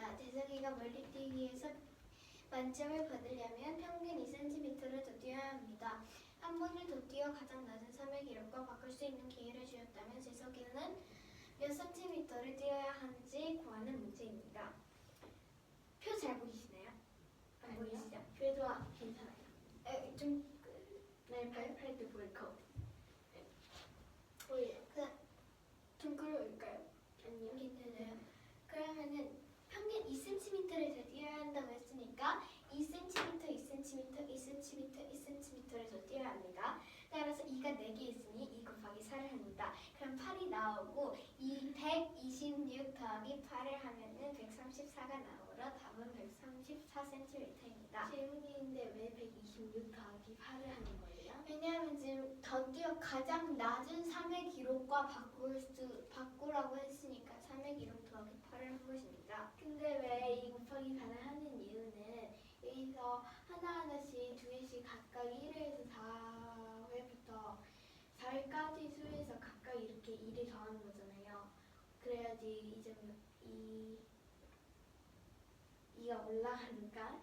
문제입니다. 재석이가 멀리 뛰기 위해서 만점을 받으려면 평균 2cm를 더 뛰어야 합니다. 한 번을 더 뛰어 가장 낮은 3의 기록과 바꿀 수 있는 기회를 주었다면 재석이는 몇 cm를 뛰어야 하는지 구하는 문제입니다. 표 잘 보이시나요? 안 아니요. 보이시죠? 그래도 괜찮아요. 좀 네, 발도 보일 것 같아요. 보여요. 좀 끌어올까요? 아니요. 괜찮아요. 그러면은 평균 2cm를 더 뛰어야 한다고 했으니까 2cm, 2cm, 2cm, 2cm를 더 뛰어야 합니다. 따라서 2가 4개 있으니 2 곱하기 4를 합니다. 그럼 8이 나오고 이 126 더하기 8을 하면은 134가 나오므로 답은 134cm입니다. 질문인데 왜 126 더하기 8을 하는 거예요? 왜냐하면 지금 더 뛰어 가장 낮은 3의 기록과 바꾸라고 했으니까 3의 기록 더하기 8을 한 것입니다. 근데 왜 2 곱하기 8을 하는 이유는 여기서 하나하나씩 두 개씩 각각 1회에서 4회부터 4회까지 수에서 각각 이렇게 1을 더하는 거잖아요. 그래야지 이 점이 2가 올라가니까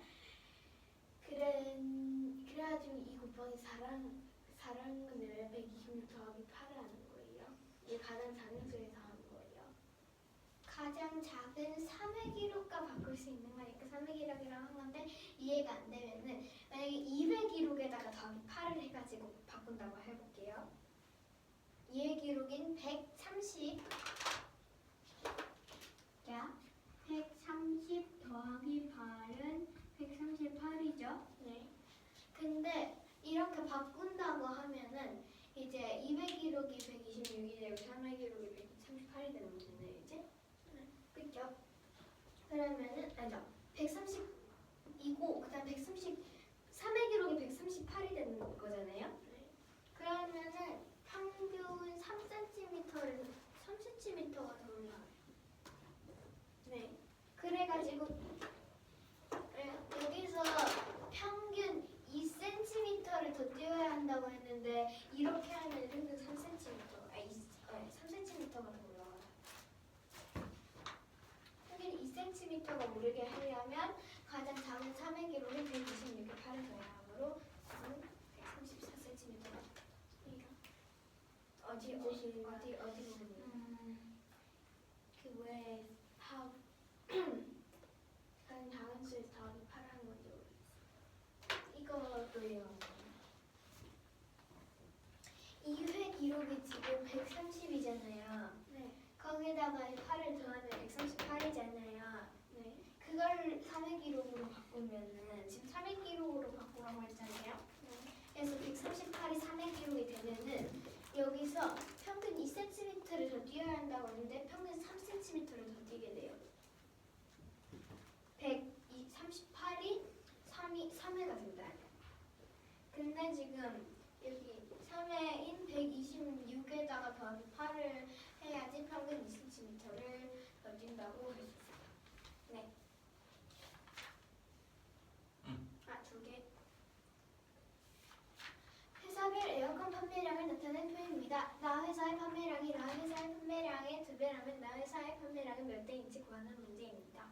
그래가지고 2 곱하기 4라는 건데 왜 126 더하기 8을 하는 거예요? 이게 가장 작은 수에서 하는 거예요. 가장 작은 3의 기록과 바꿀 수 있는 거니까 3의 기록이라고 한 건데 이해가 안 되면은 만약에 2의 기록에다가 더하기 8을 해가지고 바꾼다고 해볼게요. 2의 기록인 130 자, 130 더하기 8은 138이죠? 네. 근데 이렇게 바꾼다고 하면은 이제 200 기록이 126이 되고 300 기록이 138이 되는 거잖아요, 이제? 그죠? 그러면은 아니죠. 130이고 그다음 3의 기록이 138이 되는 거잖아요. 네. 그러면은 평균 3cm가 더 올라와요. 네. 그래가지고 여기서 평균 2cm를 더 뛰어야 한다고 했는데 이렇게 하면 평균 3cm가 더 올라와요. 평균 2cm가 오르게 하려면 가장 작은 3의 기록은 126에 8을 더해야 하므로 134cm가 어디 부분이요? 그왜 다른 작은 수에서 더하기 8을 하는 건지 모르겠어요. 이거도요. 2회 기록이 지금 130이잖아요. 네. 거기다가 8을 더하면 138이잖아요. 네. 그걸 3회 기록으로 바꾸면은 지금 3회 기록으로 바꾸라고 했잖아요. 그래서 138이 3회 기록이 되면은 여기서 평균 2cm를 더 뛰어야 한다고 했는데 평균 3cm를 더 뛰게 돼요. 138이 3회가 된다. 근데 지금 여기 3회인 126에다가 더하기 8을 해야지 평균 2cm를 더 뛴다고 할 수 있어요. 네. 두 개. 회사별 에어컨 판매량을 나타낸 표입니다. 나 회사의 판매량이 나 회사의 판매량의 2배라면 나 회사의 판매량은 몇 대인지 구하는 문제입니다.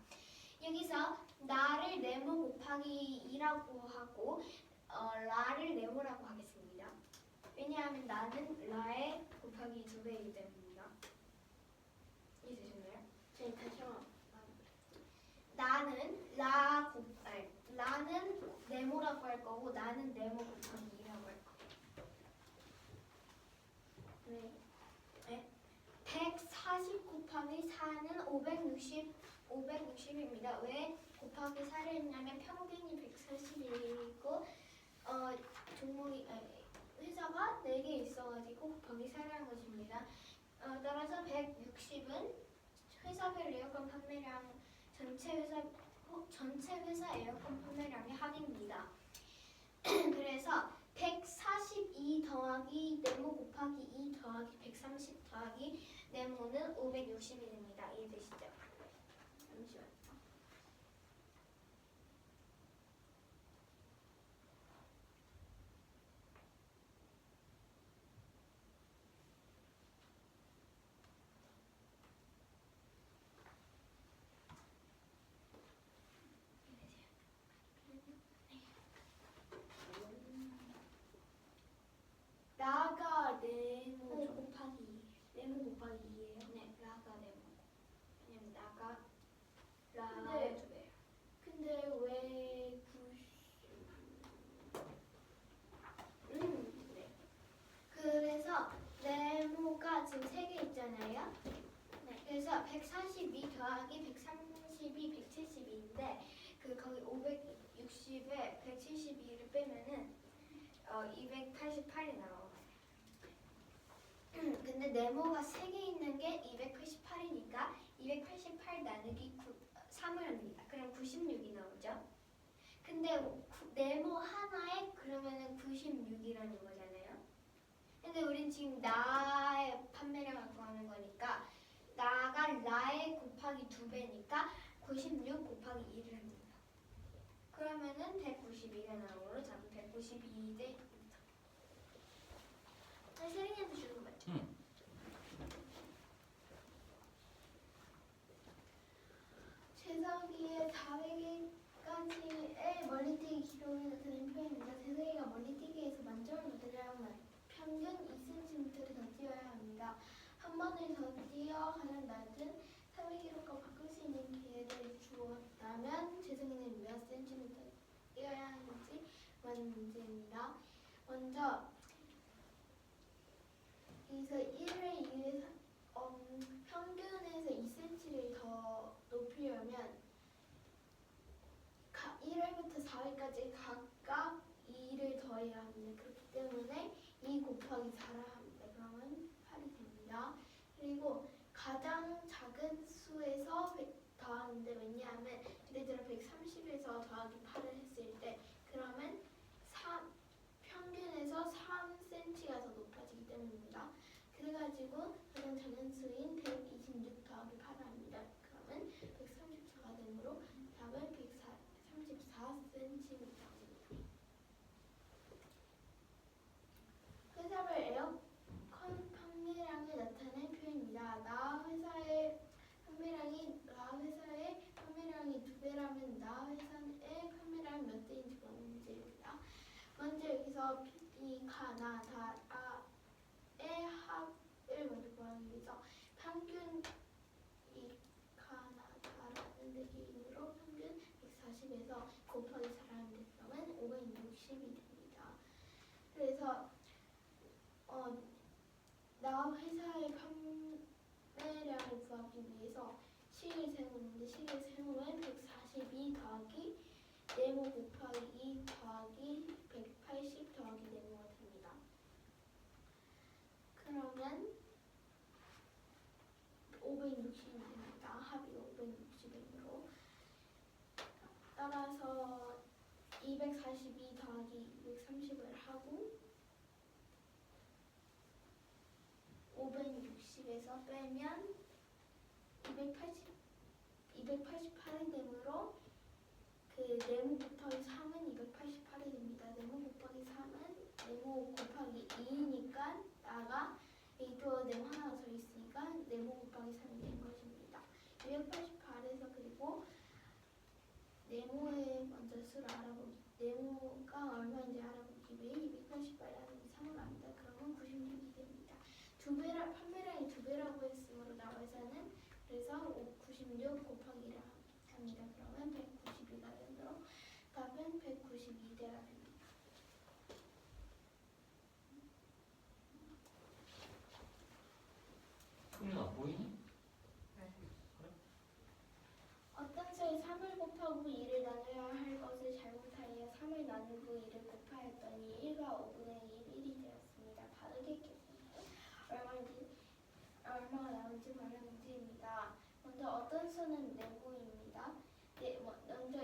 여기서 나를 네모 곱하기 2라고 하고 라를 네모라고 하겠습니다. 왜냐하면 나는 라의 곱하기 2배이기 때문입니다. 이해되셨나요? 저희 다시 한번 라는 네모라고 할 거고 나는 네모 곱하기 2라고 할 거예요. 네. 140 곱하기 4는 560입니다. 왜 곱하기 4를 했냐면 평균이 140이고 회사가 4개 있어가지고 곱하기 4를 한 것입니다. 따라서 160은 회사별 에어컨 판매량 전체 회사 에어컨 판매량의 합입니다. 그래서 142 더하기 네모 곱하기 2 더하기 130 더하기 네모는 560이 됩니다. 이해되시죠? 잠시만요. 2배니까 네. 2배. 근데 왜 90? 네. 그래서 네모가 지금 3개 있잖아요. 네. 그래서 142 더하기 132, 172인데 거기 560에 172를 빼면은 288이 나와요. 근데 네모가 3개 있는 게 288이니까 288 나누기 3을 합니다. 그럼 96이 나오죠. 근데 네모 하나에 그러면은 96이라는 거잖아요. 근데 우린 지금 나의 판매량을 구하는 거니까 나가 나의 곱하기 2배니까 96 곱하기 2를 합니다. 그러면은 192가 나오므로 답은 192대 2. 세린이한테 주는 거 맞죠? 응. 재석이의 400개까지의 멀리뛰기 기록을 나타낸 표현입니다. 재석이가 멀리뛰기에서 만점을 받으려면 평균 2cm를 더 뛰어야 합니다. 한 번을 더 뛰어 가장 낮은 400기록과 바꿀 수 있는 기회를 주었다면 재석이는 몇 cm 뛰어야 하는지 문제입니다. 먼저 여기서 1을 2에서 평균에서 2cm를 더 높이려면 1회부터 4회까지 각각 2를 더해야 합니다. 그렇기 때문에 2 곱하기 4를 합니다. 그러면 8이 됩니다. 그리고 가장 작은 수에서 더하는데 왜냐하면 예를 들어 130에서 더하기 8을 했을 때 그러면 평균에서 3cm가 더 높아지기 때문입니다. 그래가지고 가장 작은 수인 126 더하기 8을 합니다. 그러면 134가 되므로 답은 134cm입니다. 회사별 에어컨 판매량을 나타낸 표현입니다. 나 회사의 판매량이 2배라면 나 회사의 판매량이 몇 대인지 문제입니다. 먼저 여기서 이 가나 다의 합을 먼저 구하기 위해서 평균 이 가나 다라는 대기으로 평균 140에서 곱하기 4를 하면 그러면 560이 됩니다. 그래서 나 회사의 판매량을 구하기 위해서 식을 세우는데 식을 세우면 142 더하기 네모 곱하기 2 더하기 180 더하기 네모가 됩니다. 그러면 560이 됩니다. 합이 560이므로 따라서 242 더하기 230을 하고 560에서 빼면 288이 되므로 네모 곱하기 3은 288이 됩니다. 네모 곱하기 3은 네모 곱하기 2니까 나가 또 네모 하나가 더 있으니까 네모 곱하기 3이 된 것입니다. 288에서 그리고 네모의 먼저 수를 네모가 얼마인지 알아보기 위해 288라는 3을 합니다. 그러면 96이 됩니다. 판매량이 2배라고 했으므로 나 회사는 그래서 96 곱하기 1을 합니다. 그러면 192가 되므로 답은 192대가 됩니다. 소리는 안 보이니? 어떤 수에 3을 곱하고 2를 나눠야 할 것을 잘못하여 3을 나누고 2를 곱하였더니 1과 5분의 1이 되었습니다. 바르겠겠습니다. 얼마가 나올지 관련 문제입니다. 먼저 어떤 수는 네모입니다. 먼저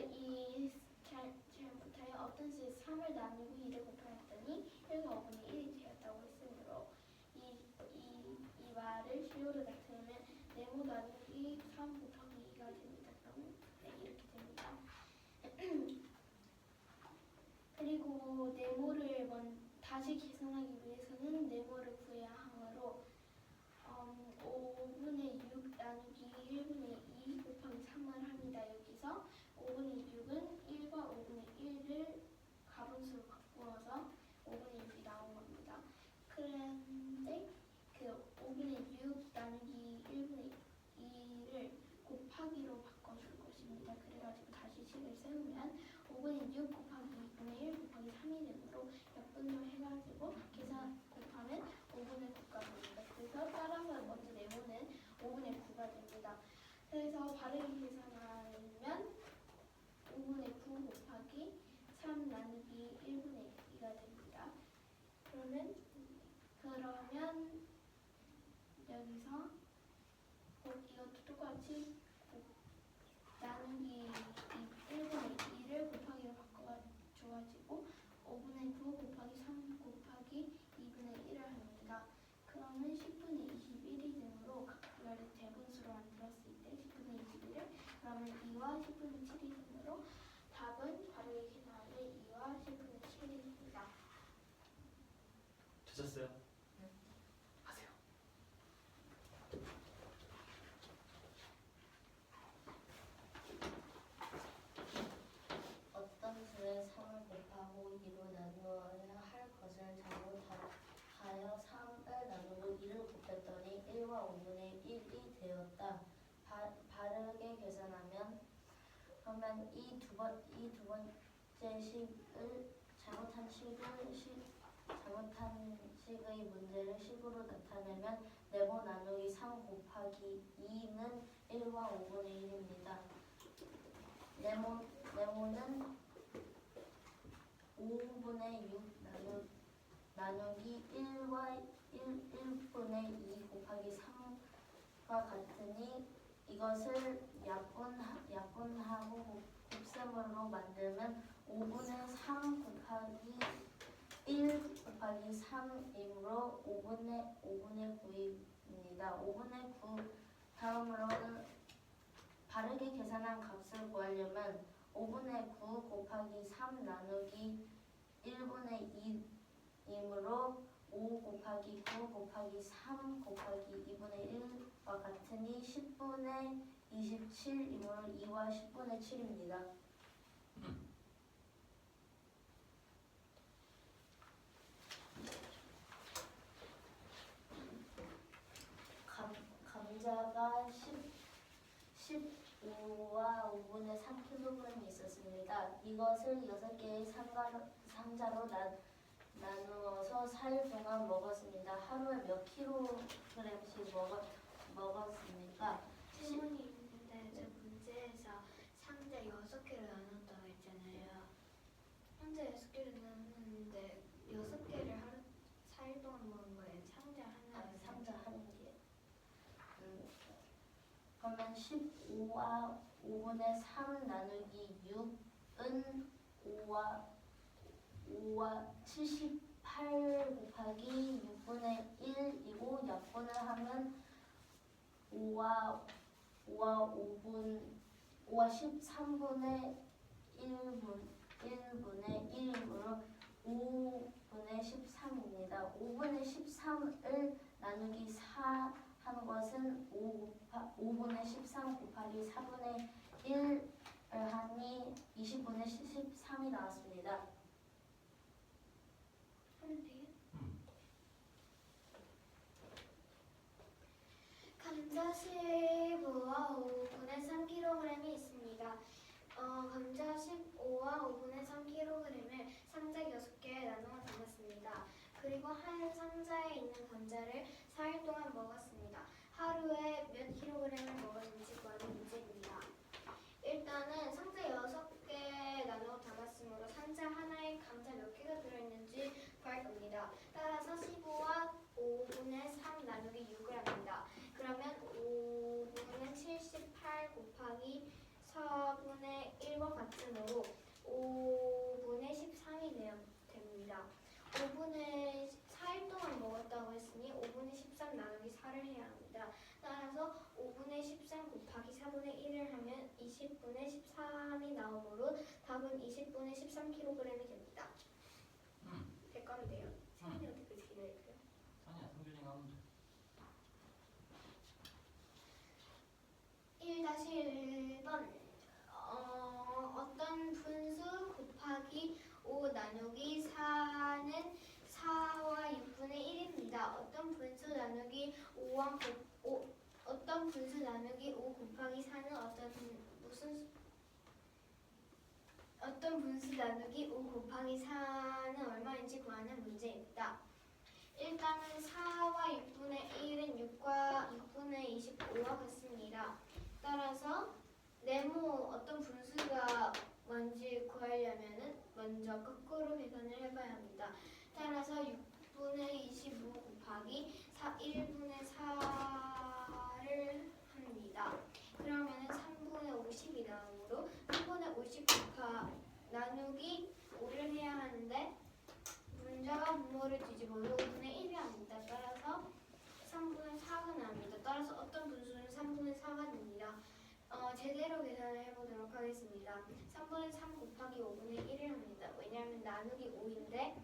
잘못하여 어떤 수에 3을 나누고 2를 곱하였더니 1과 5분의 1이 되었다고 했으므로 이 말을 실로로 나타내면 네모 나누기 3 곱하기 2가 됩니다. 그럼 이렇게 됩니다. 그리고 네모를 다시 계산하기 위해서는 네모를 구해야 하므로 5분의 6 나누기 1분의 2 곱하기 3을 합니다. 여기서 5분의 6은 1과 5분의 1을 가분수로 바꾸어서 5분의 6이 나온 겁니다. 그런데 5분의 6 나누기 1분의 2를 곱하기로 바꿔줄 것입니다. 5분의 6 곱하기 2분의 1 곱하기 3이 되므로 약분도 해가지고 계산 곱하면 5분의 9가 됩니다. 그래서 따라서 먼저 네모는 5분의 9가 됩니다. 그래서 바르게 계산하면 5분의 9 곱하기 3 나누기 1분의 2가 됩니다. 그러면 여기서 이것도 똑같이 나누기 1분의 2를 곱하기로 바꿔줘가지고 5분의 9 곱하기 3 곱하기 2분의 1을 합니다. 그러면 10분의 21이 되므로 이거를 대분수로 만들었을 때 10분의 21을 그러면 2와 10분의 7이 되므로 답은 바르게 계산하면 2와 10분의 7이 됩니다. 되셨어요? 하세요. 어떤 수에 3을 곱하고 2로 나누어야 할 것을 잘못하여 3을 나누고 2를 곱했더니 1과 5분의 1이 되었다. 바르게 계산하면 그러면 이 두 번째 식을 잘못한 식의 문제를 식으로 나타내면 네모 나누기 3 곱하기 2는 1과 5분의 1입니다. 네모는 5분의 6 나누기 1분의 2 곱하기 3과 같으니 이것을 약분하고 곱셈으로 만들면 5분의 3 곱하기 1 곱하기 3이므로 5분의 9입니다. 5분의 9 다음으로는 바르게 계산한 값을 구하려면 5분의 9 곱하기 3 나누기 1분의 2이므로 5 곱하기 9 곱하기 3 곱하기 2분의 1과 같으니 10분의 27이므로 2와 10분의 7입니다. 감자가 15와 5분의 3kg이 있었습니다. 이것을 6개의 상자로 나누어서 4일 동안 먹었습니다. 하루에 몇 킬로그램씩 먹었습니까? 질문이 있는데 저 문제에서 상자 6개를 나눴다고 했잖아요. 상자 6개를 나눴는데 6개를 하루 4일 동안 먹은 거예요. 상자 하나. 상자 한 개. 그러면 15와 5분의 3 나누기 6은 5와 78 곱하기 6분의 1이고 약분을 하면 5와 13분의 1분의 1이므로 5분의 13입니다. 5분의 13을 나누기 4 한 것은 5분의 13 곱하기 4분의 1을 하니 20분의 13이 나왔습니다. 하면 돼요? 감자 15와 5분의 3kg이 있습니다. 감자 15와 5분의 3kg을 상자 6개에 나누어 담았습니다. 그리고 한 상자에 있는 감자를 4일 동안 먹었습니다. 하루에 몇 킬로그램을 먹었는지 구하는 문제입니다. 일단은 상자 6개 나누어 담았으므로 상자 하나에 감자 몇 개가 들어있는지 구할 겁니다. 따라서 15와 5분의 3 나누기 6을 합니다. 그러면 5분의 78 곱하기 4분의 1과 같으므로 5분의 13이 됩니다. 5분의 4일 동안 먹었다고 했으니 5분의 13 나누기 4를 해야 합니다. 따라서 5분의 13 곱하기 4분의 1을 하면 20분의 13이 나오므로 답은 20분의 13kg이 됩니다. 될 거면 돼요. 세민이 어떻게 기대할까요? 아니야, 성준이가 하면 돼. 1-1번 어떤 분수 곱하기 5 나누기 4는 4와 6분의 1입니다. 어떤 분수 나누기 5 곱하기 4는 무슨 어떤 분수 나누기 5 곱하기 4는 얼마인지 구하는 문제입니다. 일단은 4와 6분의 1은 6과 6분의 25와 같습니다. 따라서 네모 어떤 분수가 뭔지 구하려면은 먼저 거꾸로 계산을 해봐야 합니다. 따라서 6분의 25 곱하기 1분의 4를 합니다. 그러면은 3분의 50이 나오므로 3분의 50 나누기 5를 해야 하는데 분자가 분모를 뒤집어서 5분의 1이 합니다. 따라서 3분의 4가 나옵니다. 따라서 어떤 분수는 3분의 4가 됩니다. 제대로 계산을 해보도록 하겠습니다. 3분의 3 곱하기 5분의 1을 합니다. 왜냐하면 나누기 5인데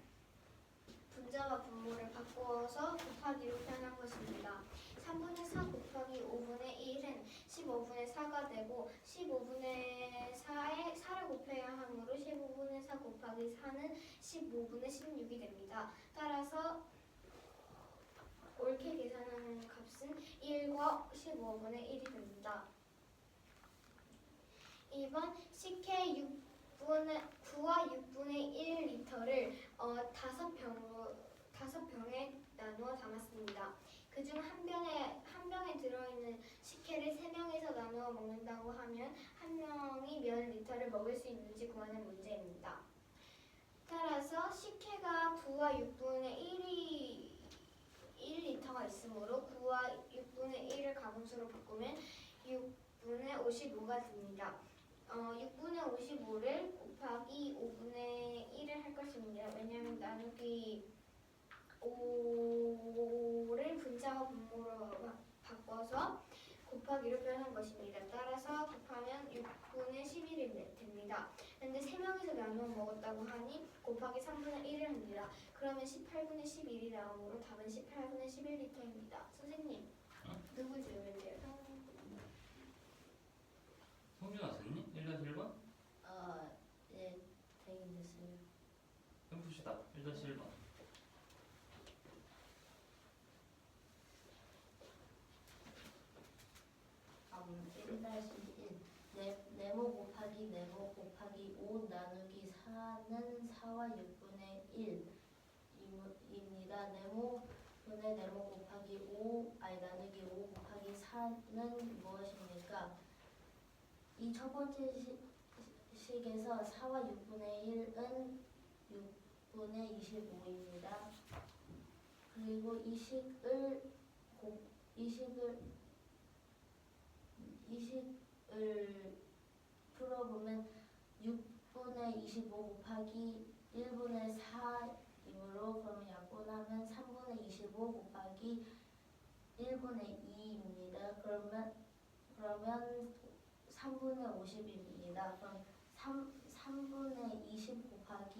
분자와 분모를 바꿔서 곱하기로 표현한 것입니다. 3분의 4 곱하기 5분의 1은 15분의 4가 되고 15분의 4에 4를 곱해야 하므로 15분의 4 곱하기 4는 15분의 16이 됩니다. 따라서 옳게 계산하는 값은 1과 15분의 1이 됩니다. 2번 식혜 9와 6분의 1리터를 5병에 나누어 담았습니다. 그중 한 병에 들어있는 식혜를 3명에서 나누어 먹는다고 하면 한 명이 몇 리터를 먹을 수 있는지 구하는 문제입니다. 따라서 식혜가 9와 6분의 1리터가 있으므로 9와 6분의 1을 가분수로 바꾸면 6분의 55가 됩니다. 6분의 55를 곱하기 5분의 1을 할 것입니다. 왜냐하면 나누기 5를 분자와 분모로 바꿔서 곱하기로 표현한 것입니다. 따라서 곱하면 6분의 11이 됩니다. 그런데 3명이서 나누어 먹었다고 하니 곱하기 3분의 1을 합니다. 그러면 18분의 11이 나오므로 답은 18분의 11리터입니다. 선생님, 누구 질문 돼요? 성준아 됐니? 1-1번? 예, 되긴 됐어요. 해봅시다. 1-1번. 네모 곱하기 네모 곱하기 5 나누기 4는 4와 6분의 1입니다. 네모분의 네모 곱하기 나누기 5 곱하기 4는 무엇입니까? 이 첫 번째 식에서 4와 6분의 1은 6분의 25입니다. 그리고 이 식을 풀어보면 6분의 25 곱하기 1분의 4이므로 그러면 약분하면 3분의 25 곱하기 1분의 2입니다. 그러면 3분의 50입니다. 그럼 3분의 20 곱하기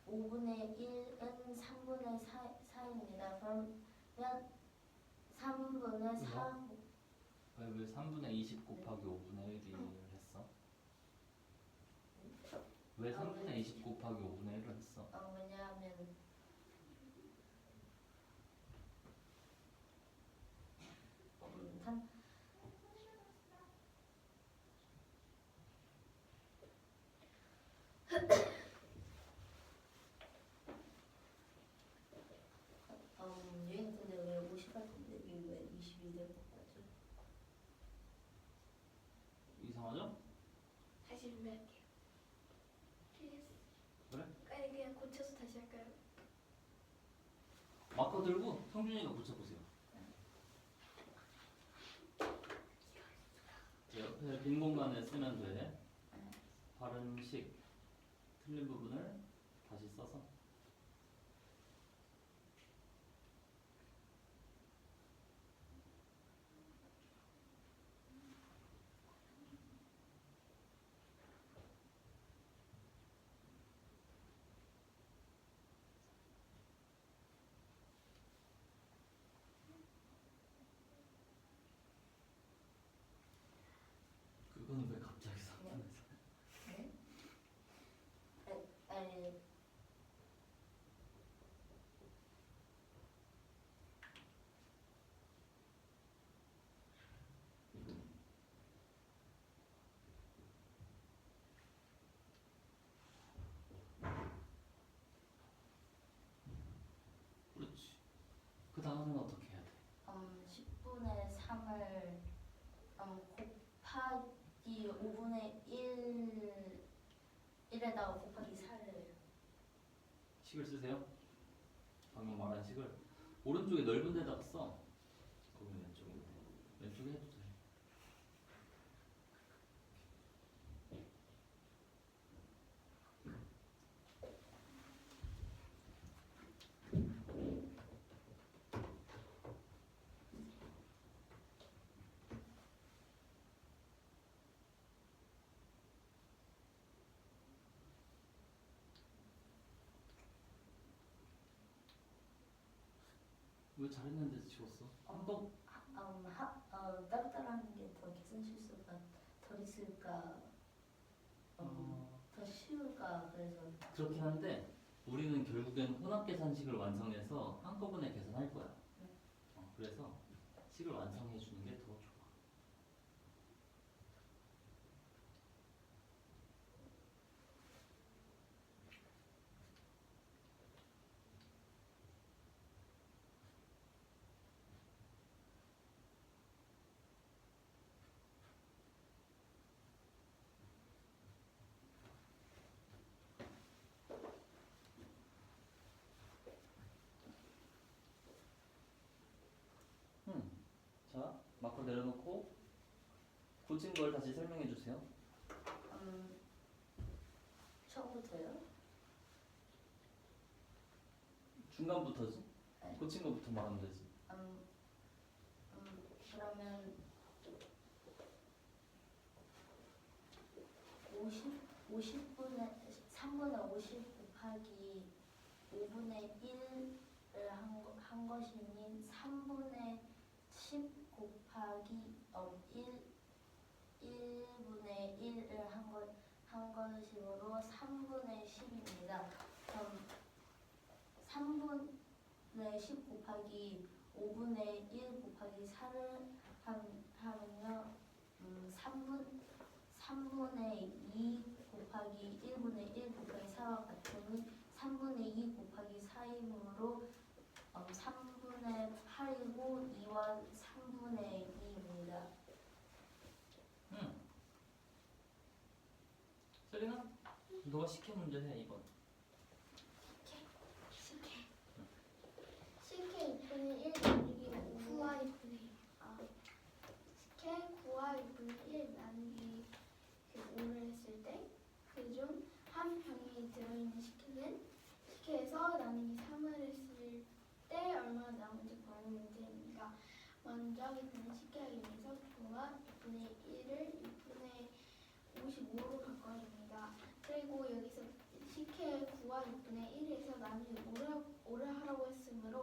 5분의 1은 3분의 4입니다. 그러면 3분의 4 왜 3분의 20 곱하기 5분의 1을 했어? 왜 3분의 20 곱하기 5분의 1을 했어? 왜냐하면 얘는 근데 왜 50 같은데 왜 20이 될 것 같지? 이상하죠? 다시 준비할게요. 그래? 아니 그냥 고쳐서 다시 할까요? 마커 들고 성준이가 고쳐보세요. 옆에 빈 공간에 쓰면 돼. 다른 식 틀린 부분을 다시 써서. 그건 왜 갑자기 상관에서? 아니 그렇다면 하는 어떻게 해야 돼? 10분의 3을 곱하기 5분의 1에다가 곱하기 4를 식을 쓰세요? 방금 말한 식을 오른쪽에 넓은 데다가 써. 거기 왼쪽에 해도 돼. 왜 잘했는데 지웠어? 한번 따로따로 하는 게 더 계산 실수가 덜 있을까 더 쉬울까 그래서 그렇긴 한데 우리는 결국엔 혼합 계산식을 완성해서 한꺼번에 계산할 거야. 그래서 식을 완성해 주는 게 더 좋아. 자, 마커 내려놓고 고친 걸 다시 설명해 주세요. 처음부터요? 중간부터지? 네. 고친 거부터 말하면 되지. 그러면 50분의 3분의 50 곱하기 5분의 1을 한 것이니 3분의 10 곱하기 1분의 1을 한 것이므로 3분의 10입니다. 그럼 3분의 10 곱하기 5분의 1 곱하기 4를 하면요 3분의 2 곱하기 1분의 1 곱하기 4와 같으니 3분의 2 곱하기 4이므로 3분의 8이고 2와 3분의 2입니다. 세린아, 너가 식혜 문제 해 이번. 식혜 2분의 1 나누기 9와 2분의 1. 식혜 9와 2분의 1 나누기 5를 했을 때 그중 한 병이 들어있는 식혜에서 나누기 3을 했을 때 얼마나 남은지 구하는 문제입니다. 먼저 이분의 식혜하기 위해서 9와 2분의 1을 2분의 55로 바꿔줍니다. 그리고 여기서 식혜 9와 6분의 1에서 나누기 5를 하라고 했으므로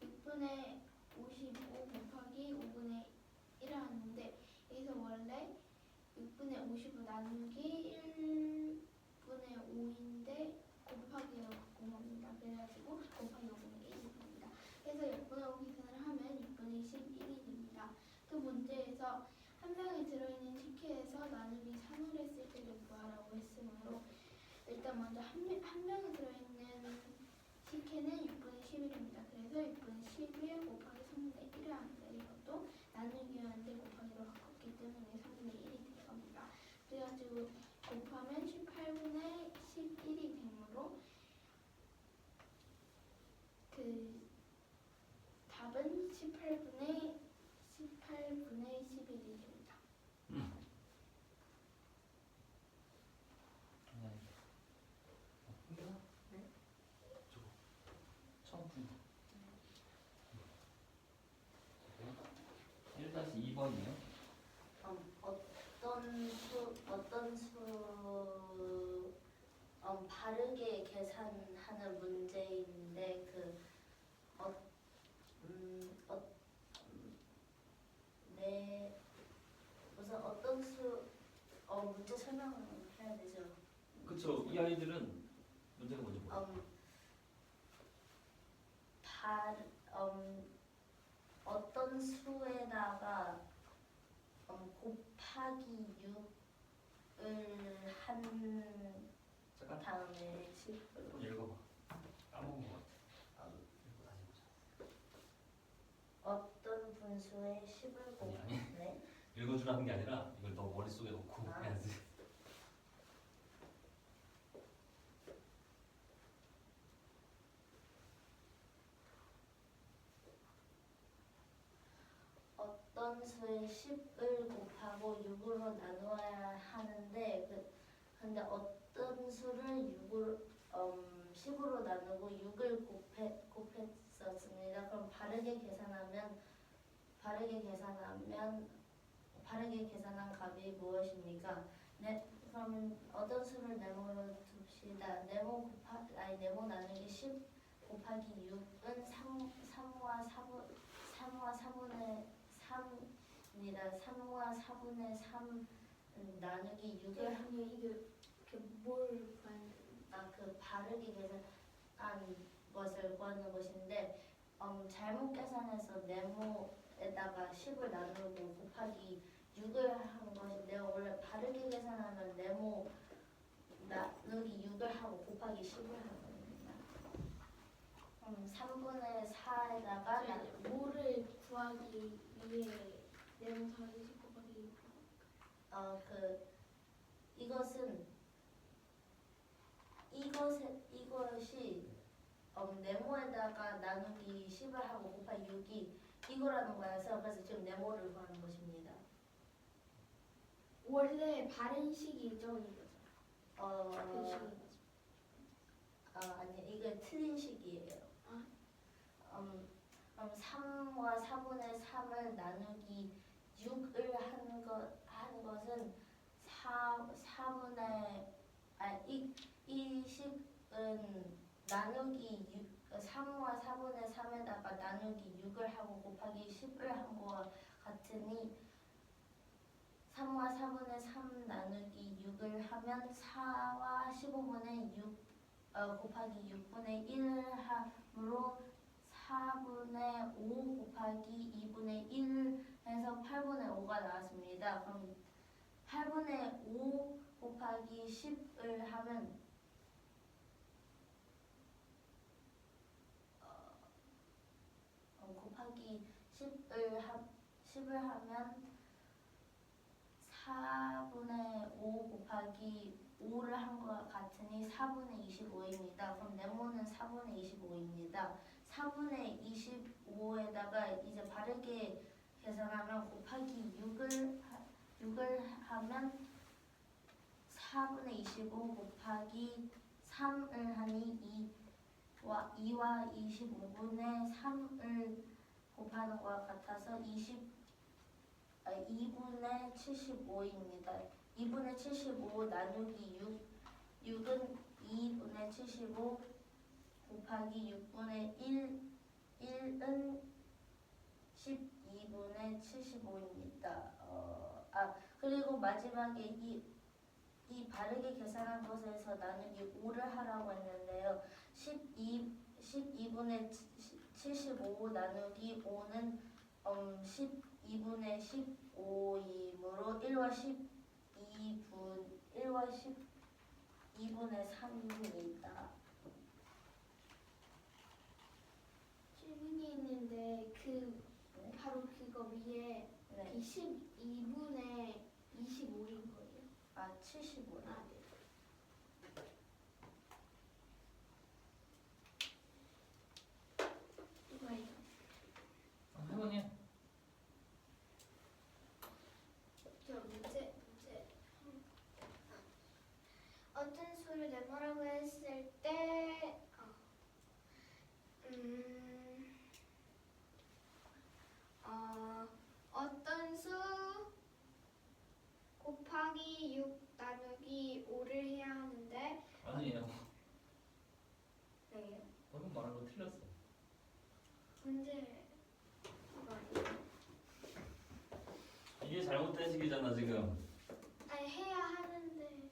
6분의 55 곱하기 5분의 1을 하는데 여기서 원래 6분의 55 나누기 1분의 5인데 곱하기로 바꾼 겁니다. 그래가지고 곱하기 5분의 1입니다. 그래서 6분의 5 계산을 하면 6분의 11이 됩니다. 그 문제에서 한 병에 들어있는 식혜에서 나누기 3을 했을 때를 구하라고 했으므로 일단 먼저 한 병에 들어있는 식혜는 6분의 11입니다. 그래서 6분의 11 곱하기 3분의 1을 합니다. 이것도 나누기 하는데 곱하기로 바꿨기 때문에 3분의 1이 될 겁니다. 그래가지고 곱하면 18분의 11이 되므로 그 답은 18분의 11이 됩니다. 네. 저거 처음 푼 거. 1-2번이요. 어떤 수 바르게 계산하는 문제인데 우선 어떤 수 문제 설명해야 되죠. 그쵸. 이 아이들은 문제가 뭔지 몰라. 어떤 수에다가 곱하기 6을 한 잠깐 다음에 10으로 읽어봐. 까먹은 것 같아. 나도 읽고 다시 보자. 어떤 수의 10을 곱 아니. 네? 읽어주라는 게 아니라 이걸 너 머릿속에 넣고 아. 해야지. 어떤 수의 10을 곱하고 6으로 나누어야 하는데 근데 어떤 수를 10으로 나누고 6을 곱했었습니다. 그럼 바르게 계산한 값이 무엇입니까? 네, 그러면 어떤 수를 네모로 둡시다. 네모 나누기 10 곱하기 6은 3과 4분의 3입니다. 3과 4분의 3 나누기 6을 아니 이게 뭘 구하는 그 바르게 계산한 것을 구하는 것인데 잘못 계산해서 네모에다가 10을 나누고 곱하기 6을 한 것인데요. 원래 바르게 계산하면 네모 나누기 6을 하고 곱하기 10을 하는 겁니다. 3분의 4에다가 뭐를 구하기 위해 네모 더하기 10 곱하기 이것이 네모에다가 나누기 10을 하고 곱하기 6이 이거라는 거여서 그래서 지금 네모를 구하는 것입니다. 원래 바른 식이죠 이거죠. 그 식인 거죠. 아니 이게 틀린 식이에요. 그럼 3과 4분의 3을 나누기 6을 한 것은 이 식은 나누기 3과 4분의 3에다가 나누기 6을 하고 곱하기 10을 한 것과 같으니 3과 4분의 3 나누기 6을 하면 4와 15분의 6 곱하기 6분의 1 함으로 4분의 5 곱하기 2분의 1 해서 8분의 5가 나왔습니다. 그럼 8분의 5 곱하기 10을 하면 곱하기 10을 하면 4분의 5 곱하기 5를 한 것 같으니 4분의 25입니다. 그럼 네모는 4분의 25입니다. 4분의 25에다가 이제 바르게 계산하면 곱하기 6을 하면 4분의 25 곱하기 3을 하니 2와 25분의 3을 곱하는 것과 같아서 2분의 75입니다. 2분의 75 나누기 6은 2분의 75 곱하기 6분의 1은 12분의 75입니다. 그리고 마지막에 이 바르게 계산한 것에서 나누기 5를 하라고 했는데요. 12분의 75 나누기 5는 12분의 15이므로 1과 12분의 3입니다. 질문이 있는데 바로 그거 위에 네. 12분의 25인 거예요. 75. 네. 이거예요. 할머니. 저 문제 어떤 수를 네모라고 했을 때 어떤 수 곱하기 6 나누기 5를 해야 하는데 아니에요. 네, 방금 말한 거 틀렸어. 문제 이거 아니에요? 이게 잘못된 식이잖아 지금. 아니 해야 하는데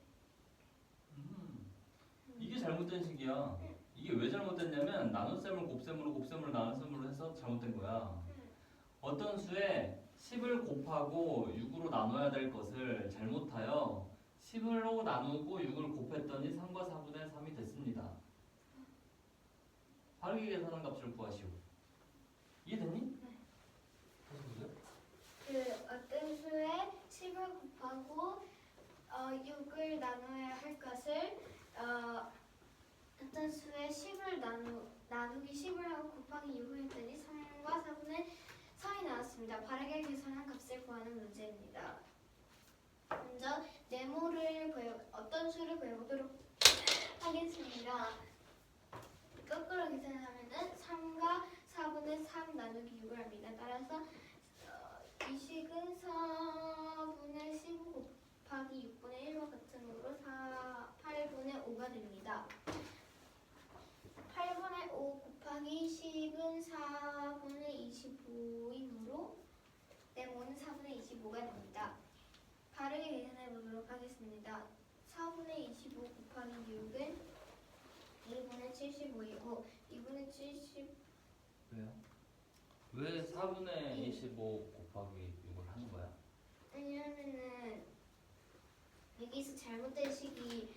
이게 잘못된 식이야. 이게 왜 잘못됐냐면 나눗셈을 곱셈으로 곱셈으로 나눗셈으로 해서 잘못된 거야. 어떤 수에 10을 곱하고 6으로 나눠야 될 것을 잘못하여 10으로 나누고 6을 곱했더니 3과 4분의 3이 됐습니다. 바르게 계산한 값을 구하시오. 이해됐니? 네. 다시 보자. 어떤 수에 10을 곱하고 6을 나눠야 할 것을 어떤 수에 10을 나누기 10을 하고 곱하기 6을 했더니 3과 4분의 3이 나왔습니다. 바르게 계산한 값을 구하는 문제입니다. 먼저 어떤 수를 배워보도록 하겠습니다. 거꾸로 계산하면은 3과 4분의 3 나누기 6을 합니다. 따라서 이 식은 4분의 15 곱하기 6분의 1과 같은 으로 8분의 5가 됩니다. 8분의 5 곱하기 10은 4분의 25이므로 네모는 4분의 25가 됩니다. 바르게 계산해 보도록 하겠습니다. 4분의 25 곱하기 6은 2분의 75이고 2분의 70 왜요? 왜 4분의 25 곱하기 6을 하는 거야? 왜냐하면은 여기서 잘못된 식이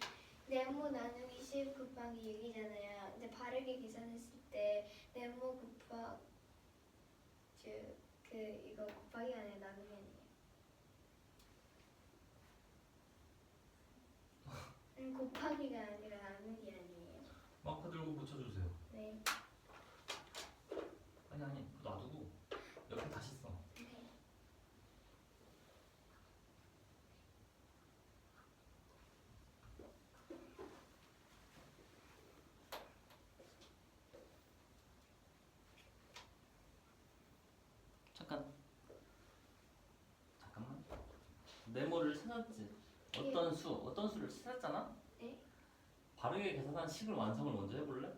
네모 나누기 10 곱하기 6이잖아요. 근데 바르게 계산했을 때 네모 이거 곱하기 아니라 나누기 아니에요. 곱하기가 아니라 나누기 아니에요. 마크 들고 붙여주세요. 네. 아니 그거 놔두고 옆에 다시 써. 잠깐만. 네모를 찾았지. 어떤 수를 찾았잖아. 네. 바르게 계산한 식을 완성을 먼저 해볼래?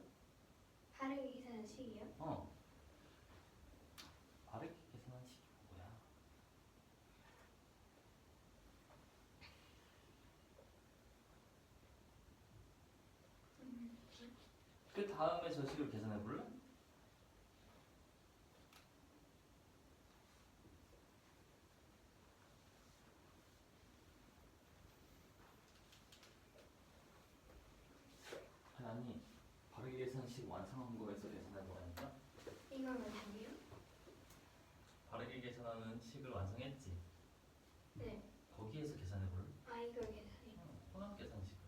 바르게 계산한 식이요? 바르게 계산한 식이 뭐야? 그 다음에 저 식을 계산해볼래? 아니 바르게 계산한 식 완성한 거에서 계산해보라니까. 이건 아니에요? 바르게 계산하는 식을 완성했지? 네. 거기에서 계산해볼래? 이걸 계산해요. 혼합 계산식을.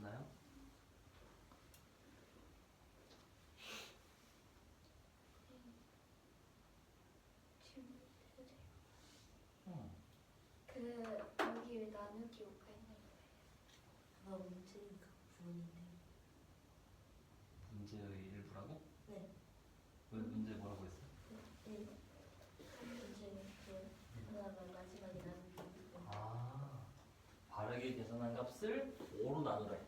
맞나요? 지금 해도 돼요? 여기 왜 나누기 5가 있는 거예요? 그거 문제니까 부분인데. 문제의 일부라고? 네. 왜 문제 뭐라고 했어? 문제 하나가 마지막에 나누기. 바르게 계산한 값을 5로 나누래.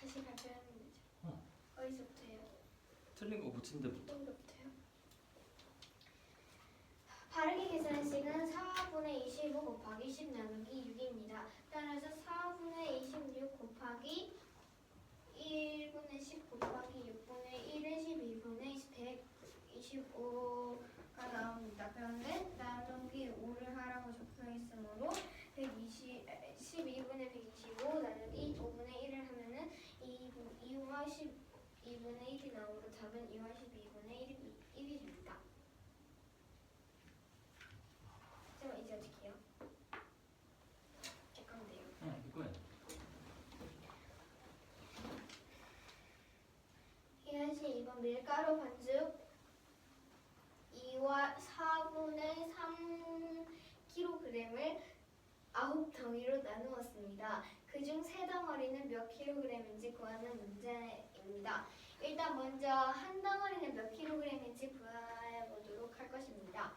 다시 발표하는 거죠. 어디서부터요? 틀린 거 붙인 데부터. 이거부터요. 바르게 계산한 식은 4분의 25 곱하기 10 나누기 6입니다. 따라서 4분의 26 곱하기 1분의 10 곱하기 6분의 1은 12분의 125가 나옵니다. 그런데 나누기 5를 하라고 적혀있으므로 12분의 125 나누기 5분의 1을 하면은 12분의 1이 나오므로 답은 2와 12분의 1이 됩니다. 잠깐만 이제 어떻게 해요? 잠깐만요. 응, 이거야. 이것이 이번 밀가루 반죽 2와 4분의 3kg을 9덩이로 나누었습니다. 그중 3덩어리는 몇 kg인지 구하는 문제입니다. 일단 먼저 한 덩어리는 몇 kg인지 구해보도록 할 것입니다.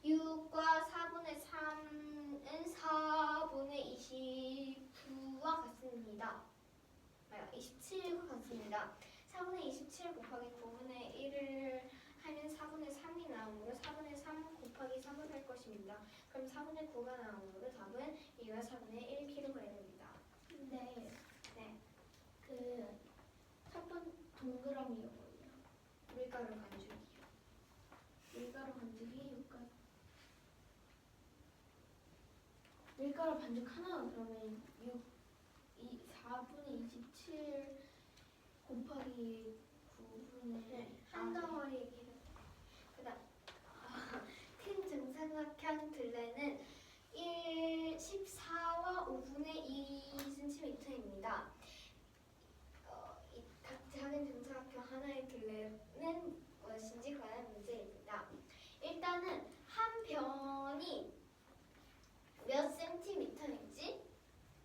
6과 4분의 3은 4분의 29와 같습니다. 27과 같습니다. 4분의 27 곱하기 9분의 1을 하면 4분의 3이 나오므로 4분의 3 곱하기 3을 할 것입니다. 그럼 4분의 9가 나오므로 답은 2와 4분의 1kg입니다. 근데 네, 그 첫 번 동그라미가 뭐예요? 밀가루 반죽이요. 밀가루 반죽이 6가 밀가루 반죽 하나가 그러면 4분의 27 곱하기 9분의 한 덩어리 기름. 그다음 큰 정사각형 둘레는 14와 5분의 2cm입니다. 이 작은 정사각형 하나의 둘레는 무엇인지 관한 문제입니다. 일단은 한 변이 몇 cm인지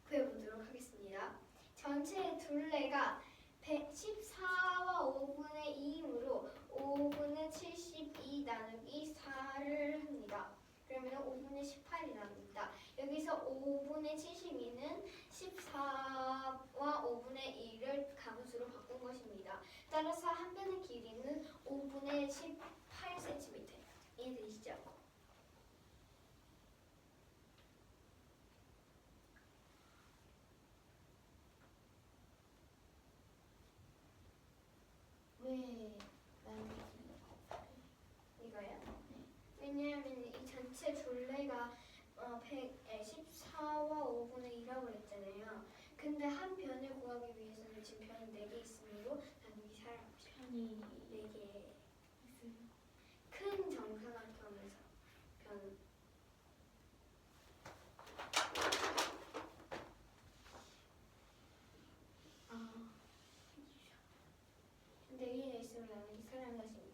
구해보도록 하겠습니다. 전체의 둘레가 14와 5분의 2이므로 5분의 72 나누기 4를 합니다. 그러면 5분의 18이 나옵니다. 여기서 5분의 72는 14와 5분의 2를 가분수로 바꾼 것입니다. 따라서 한 변의 길이는 5분의 18cm. 이해되시죠? 왜 나누기? 이거요? 왜냐하면 이 전체 둘레가 14와 5분의 2라고 그랬잖아요. 근데 한 변을 구하기 위해서는 지금 변이 4개 있으므로 나누기 4를 하고 싶어요. 편이 4개. 있어요. 큰 정사각형에서 변. 아, 4개가 있으면 나누기 4를 한 것입니다.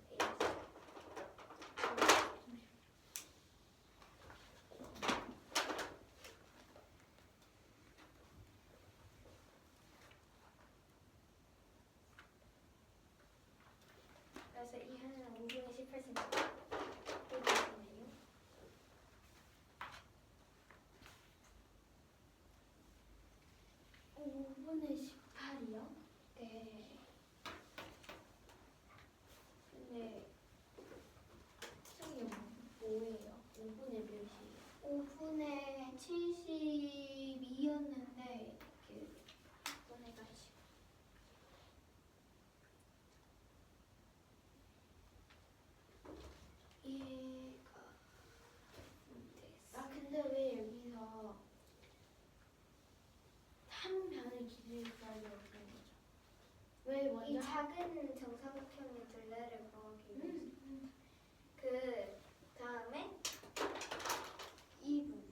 그래서 이 하나는 5분의 18cm. 이거거든요. 5분의 18이요? 네. 근데 저게 뭐예요? 5분의 몇이에요? 5분의 72였는데 이렇게 보내가지고 얘가 아, 근데 왜 여기서 한 변의 길이를 구하려고 그런 거죠? 왜 이 먼저 작은 정사각형의 둘레를 구하기 위해서 그 다음에 이 부분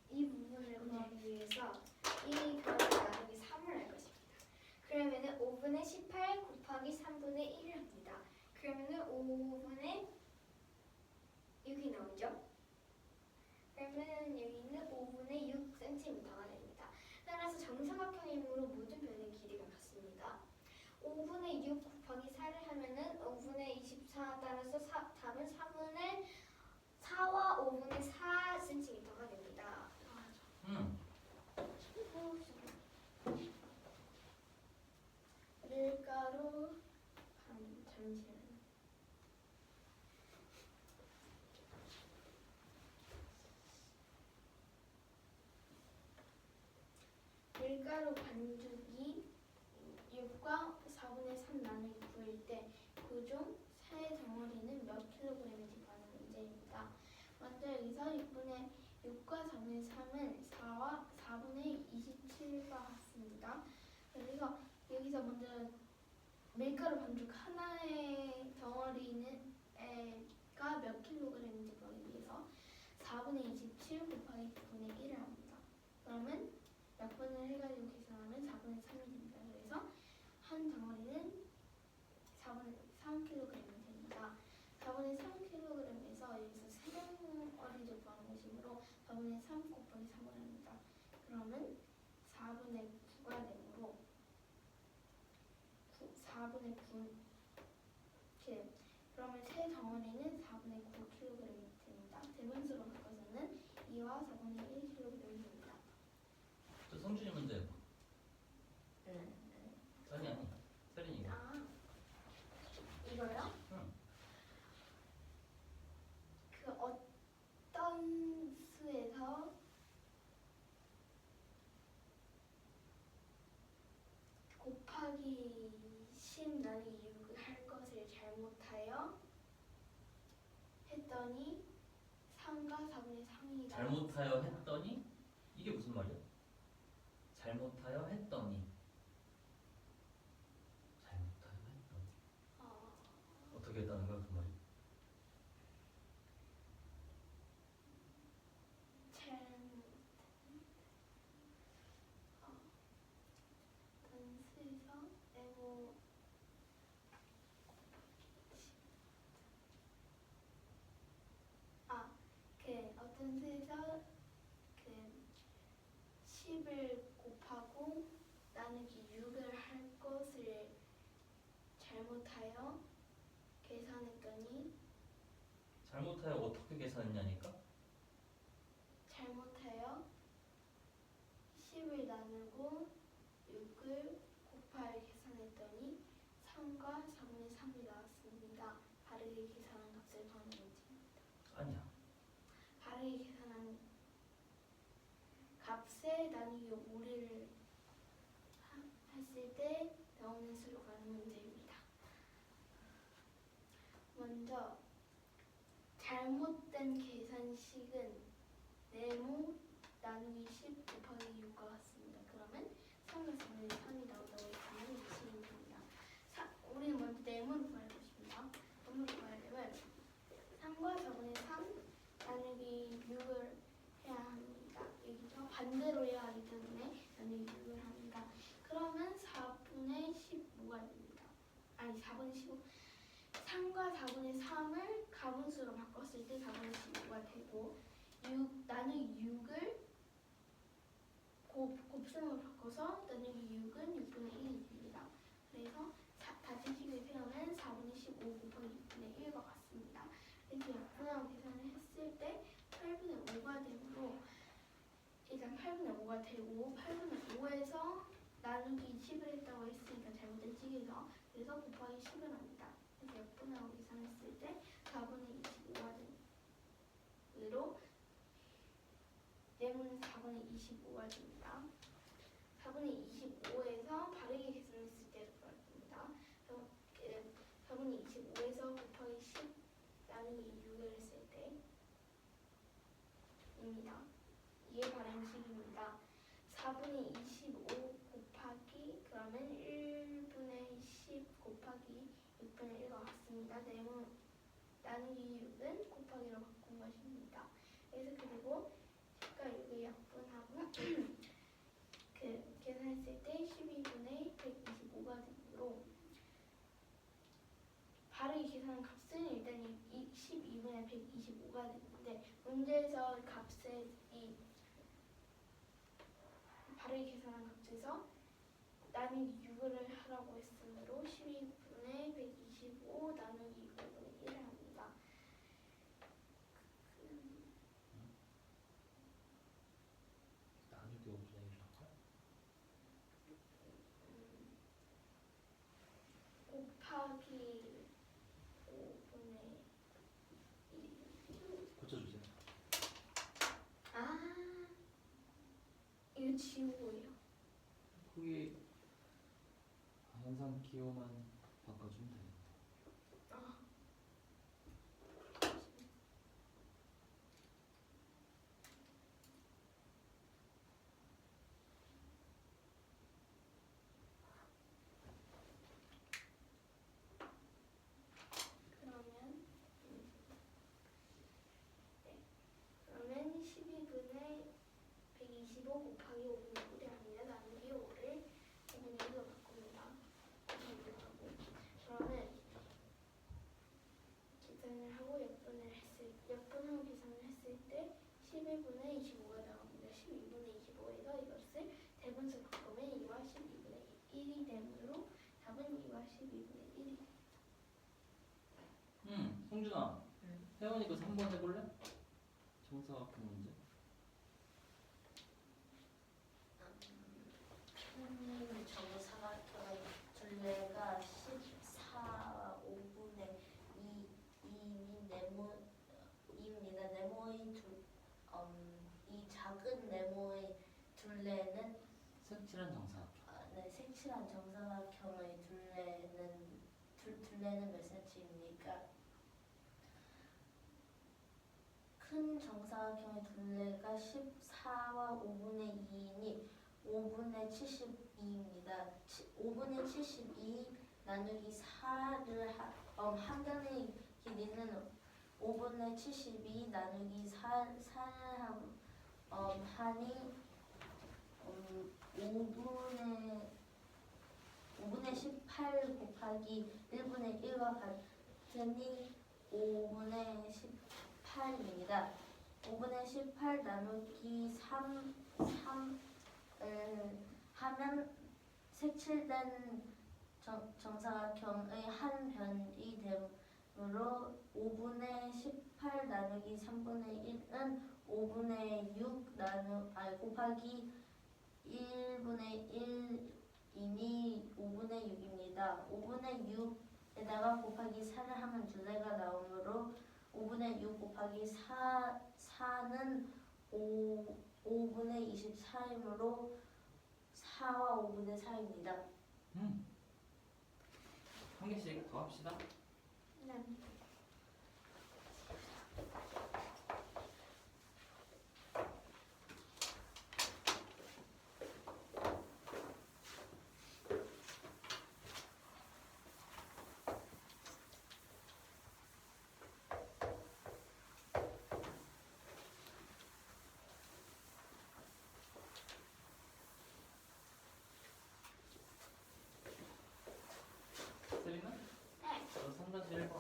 이 부분을 구하기 위해서 이 변을 나누기 3을 할 것입니다. 그러면은 5분의 18 곱하기 3분의 1을 합니다. 그러면은 5분의 6이 나오죠. 그러면 여기는 5분의 6cm가 됩니다. 따라서 정사각형이므로 모든 변의 길이가 같습니다. 5분의 6 곱하기 4를 하면은 5분의 24 따라서 답은 4와 5분의 4cm가 됩니다. 응. 밀가루 잠시만요. 밀가루 반죽이 6과 4분의 3 나누기 9일 때 그중 세 덩어리는 몇 킬로그램인지 구하는 문제입니다. 먼저 여기서 6과 4분의 3은 4와 4분의 27과 같습니다. 그래서 이 여기서 먼저 밀가루 반죽 하나의 덩어리는 가 몇 킬로그램인지 보기 위해서 4분의 27 곱하기 9분의 1을 합니다. 그러면 약분을 해가지고 계산하면 4분의 3이 됩니다. 그래서 한 덩어리는 4분의 3kg이 됩니다. 4분의 3kg에서 여기서 세 덩어리를 구하는 것이므로 4분의 3 곱하기 3을 합니다. 그러면 4분의 9가 되므로 4분의 9 이렇게 그러면 세 덩어리는 4분의 9kg이 됩니다. 대분수로 바꿔서는 2와 4분의 1kg이 됩니다. 저 성준이 문제 해봐. 네. 아니 세린이 이거. 아, 이거요? 응. 그 어떤 수에서 곱하기 10 나누기 6을 할 것을 잘못하여 했더니 3과 4분의 3이 잘못하여 했더니 이게 무슨 말이야? 잘못하여 했더니 어떻게 했다는 거야 그 말이? 어떤 수에서 네모 어떤 수에서 그 10을 곱하고 나누기 6을 할 것을 잘못하여 계산했더니 잘못하여 어떻게 계산했냐니까? 잘못하여 10을 나누고 6을 곱하여 계산했더니 3과 4분의 3이 나왔습니다. 바르게 계산한 값을 구하는 문제입니다. 아니야. 바르게 계산한 값에 나누기 5를 했을 때 나오는 수로 가는 문제입니다. 먼저 잘못된 계산식은 네모 나누기 10 곱하기 6과 같습니다. 그러면 3과 4분의 3이 나온다고 했으면 20이 됩니다. 우리는 먼저 네모를 구할 것입니다. 네모를 구하려면 3과 4분의 3 나누기 6을 해야 합니다. 여기서 반대로 해야 하기 때문에 나누기 6을 합니다. 그러면 4분의 15가 됩니다. 아니 4분의 15 3과 4분의 3을 가분수로 바꿨을 때 4분의 15가 되고 6 나누기 6을 곱셈으로 바꿔서 나누기 6은 6분의 1이 됩니다. 그래서 같은 식을 세우면 4분의 15 곱하기 6분의 1과 같습니다. 그래서 약분하고 계산을 했을 때 8분의 5가 되므로 일단 8분의 5가 되고 8분의 5에서 나누기 10을 했다고 했으니까 잘못된 식에서 그래서 곱하기 10을 합니다. 그래서 약분하고 계산했을 때 4분의 25가 되므로 네모는 4분의 25가 됩니다. 4분의 25에서 바르게 계산했을 때를 구합니다. 4분의 25에서 곱하기 10 나누기 6을 했을 때입니다. 이게 바른 식입니다. 4분의 25 곱하기 그러면 1분의 10 곱하기 6분의 1과 같습니다. 네모 나누기 6은 곱하기로 바꾼 것입니다. 그래서 그리고 10과 6을 약분하고 그 계산했을 때 12분의 125가 되므로 바르게 계산한 값은 일단 12분의 125가 되는데 문제에서 값을 바르게 계산한 값에서 나누기 6을 하라고 했으므로 12분의 125 나누기 5분의 1을 합니다. 나누기 5분의 1이라고? 곱하기 5분의 1. 고쳐주세요. 이거 지우고요. 거기 항상 기호만 바꿔주면 돼요. 성준아, 응. 혜원이 그 3번 해볼래? 정사각형 문제. 평행 정사각형의 둘레가 14와 5분의 2인 네모입니다. 이 작은 네모의 둘레는 색칠한 정사각형. 색칠한 정사각형의 둘레는 몇 cm입니까? 큰 정사각형의 둘레가 14와 5분의 2이니 5분의 72입니다. 5분의 72 나누기 4를 한 변의 길이는 5분의 72 나누기 4를 하니 5분의 18 곱하기 1분의 1과 같으니 5분의 18입니다. 5분의 18 나누기 3을 하면 색칠된 정사각형의 한 변이 되므로 5분의 18 나누기 3분의 1은 5분의 6 곱하기 1분의 1이니 5분의 6입니다. 5분의 6에다가 곱하기 4를 하면 둘레가 나오므로 5분의 6 곱하기 4는 5분의 24이므로 4와 5분의 4입니다. 한 개씩 더 합시다. 네. 세린아? 네. 너 3-1번.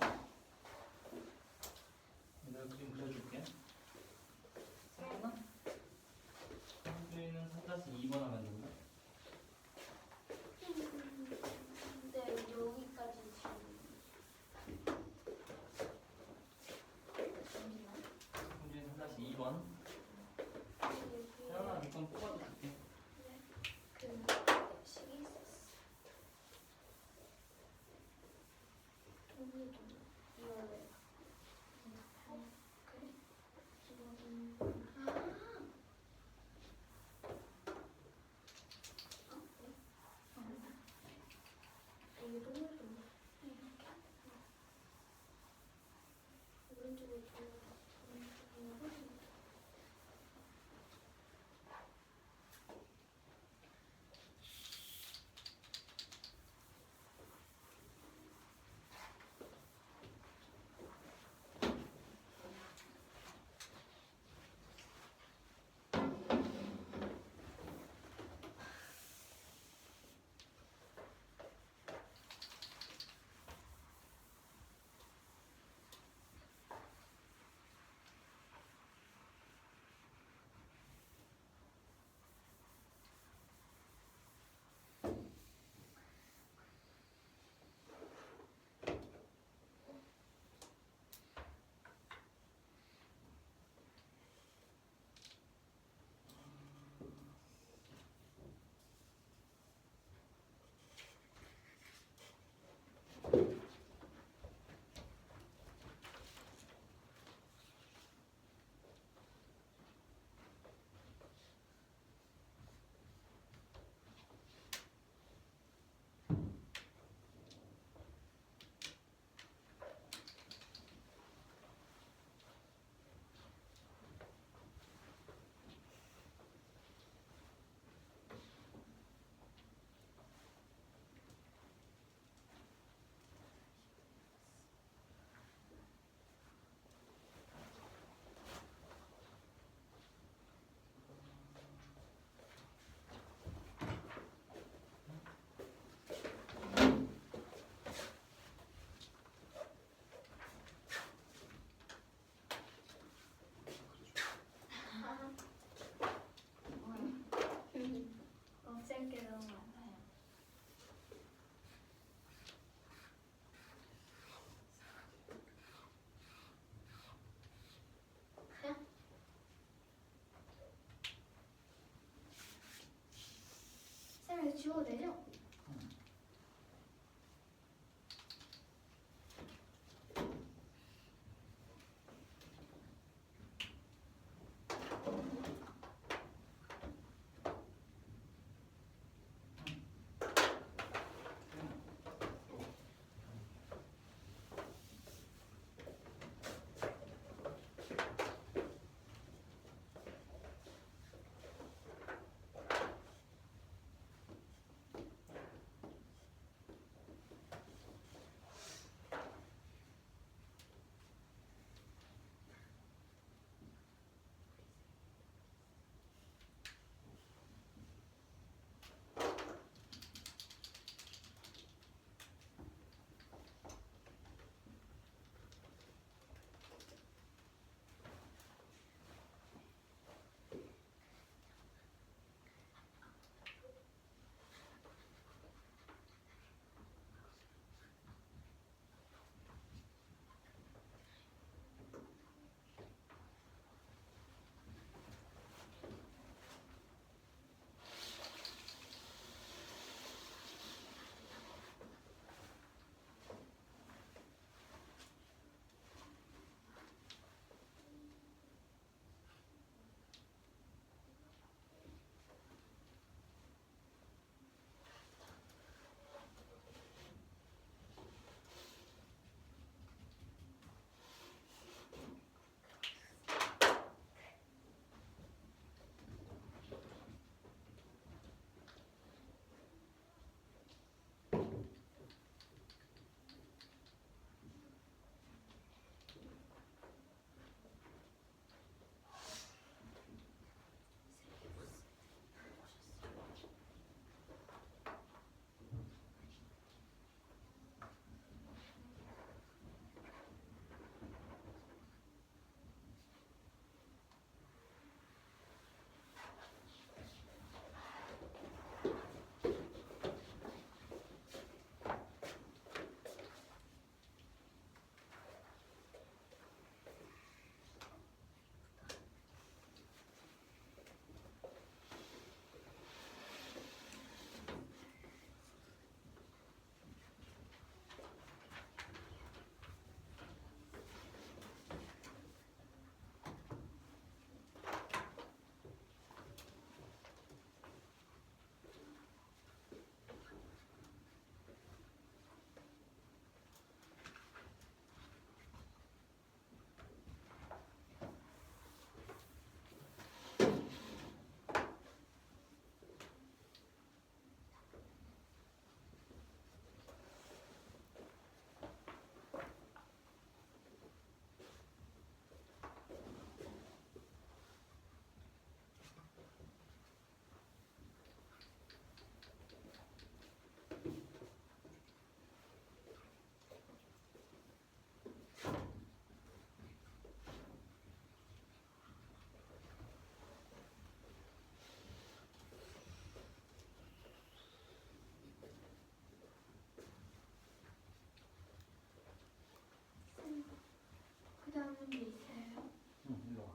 지워도 되죠? 그 다음 문제 있어요? 응, 일로 와.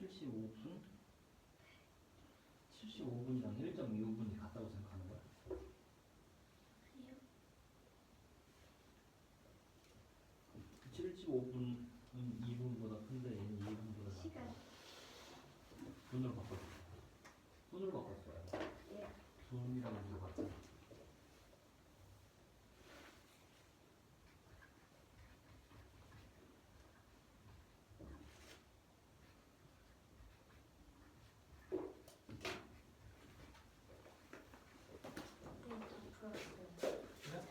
(75분) 75분이랑 1.25분이 같다고 생각하는 거야? 아니요. 75분은 2분보다 큰데 얘는 2분보다 작아. 시간. 분으로 바꿨어. 분으로 바꿨어요. 돈이라고 물어봤잖아.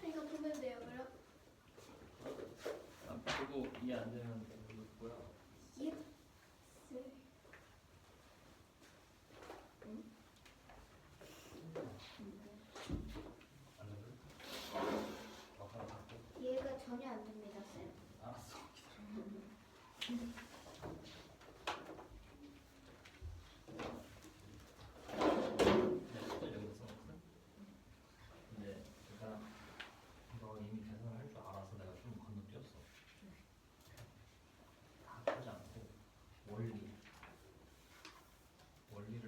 이거 보면 돼요. 그럼 그리고 이해 안 되면 이거 뭐야? 예. 이해가 전혀 안 됩니다, 쌤. 알았어. 네, 여기 써놨어. 근데 제가 이거 이미 계산을 할 줄 알아서 내가 좀 건너뛰었어. 다 풀지 않고 원리를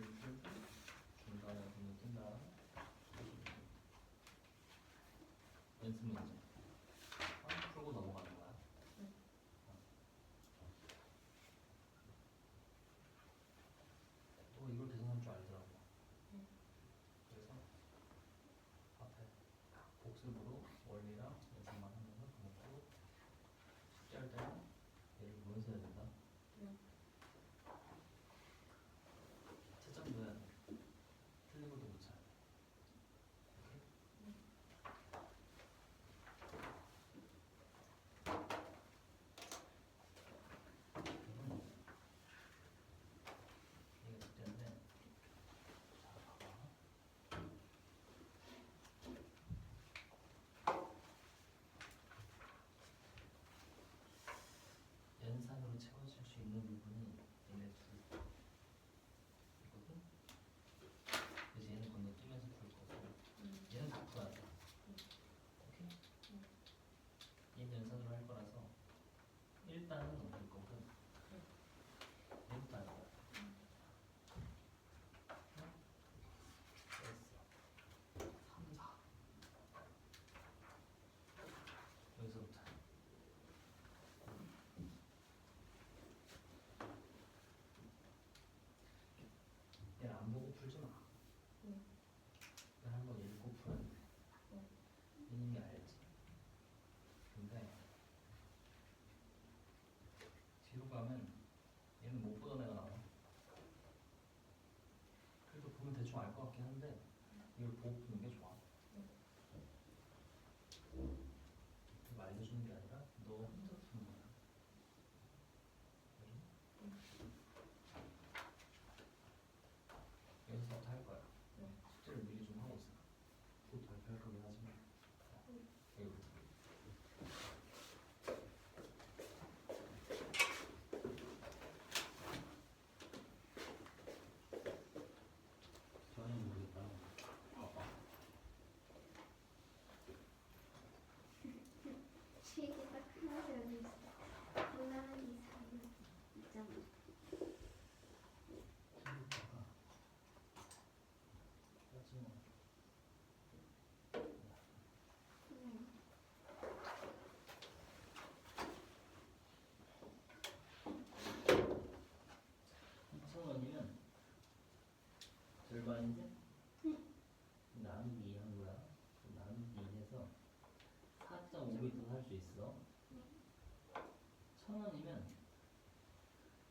풀고 중간에 건너뛴 다음에 연습 문제 풀고 넘어가는 거야. 또 이걸 계산할 줄 알더라고. 그래서 앞에 복습으로 원리랑 연습만 하면서 그것도 숙제할 때는 얘를 보면서 해야 된다. 채점도 해야 돼. 틀린 것도 못 차. 이게 숙제인데 자 봐봐. 연산으로 채워질 수 있는 부분이 얘네 둘 이거든? 그래서 얘는 건너뛰면서 풀 거고 얘는 다 풀어야 돼. 오케이? 얘는 연산으로 할 거라서 일단은 넘길 거고 얘부터 할 거야. 됐어. 3, 4 여기서부터 얘를 안 보고 풀지 마. 얘를 한번 읽고 풀어야 돼. 이미 알지. 근데 뒤로 가면 얘는 못 보던 애가 나와. 그래도 보면 대충 알 것 같긴 한데 이걸 보고 푸는 게 좋아. 이거 알려주는 게 아니라 너 혼자 푸는 거야. 알지? 여기서부터 할 거야. 숙제를 미리 좀 하고 있어. 곧 발표할 거긴 하지만 여기부터. 전혀 모르겠다. 봐봐. 시계 딱 하나도 안 있어. 하나, 2, 3, 2점. 여기다가 짜증나. 천원이면 절반인데 나누기 2 한 거야. 나누기 2해서 4.5m 할 수 있어. 1000원이면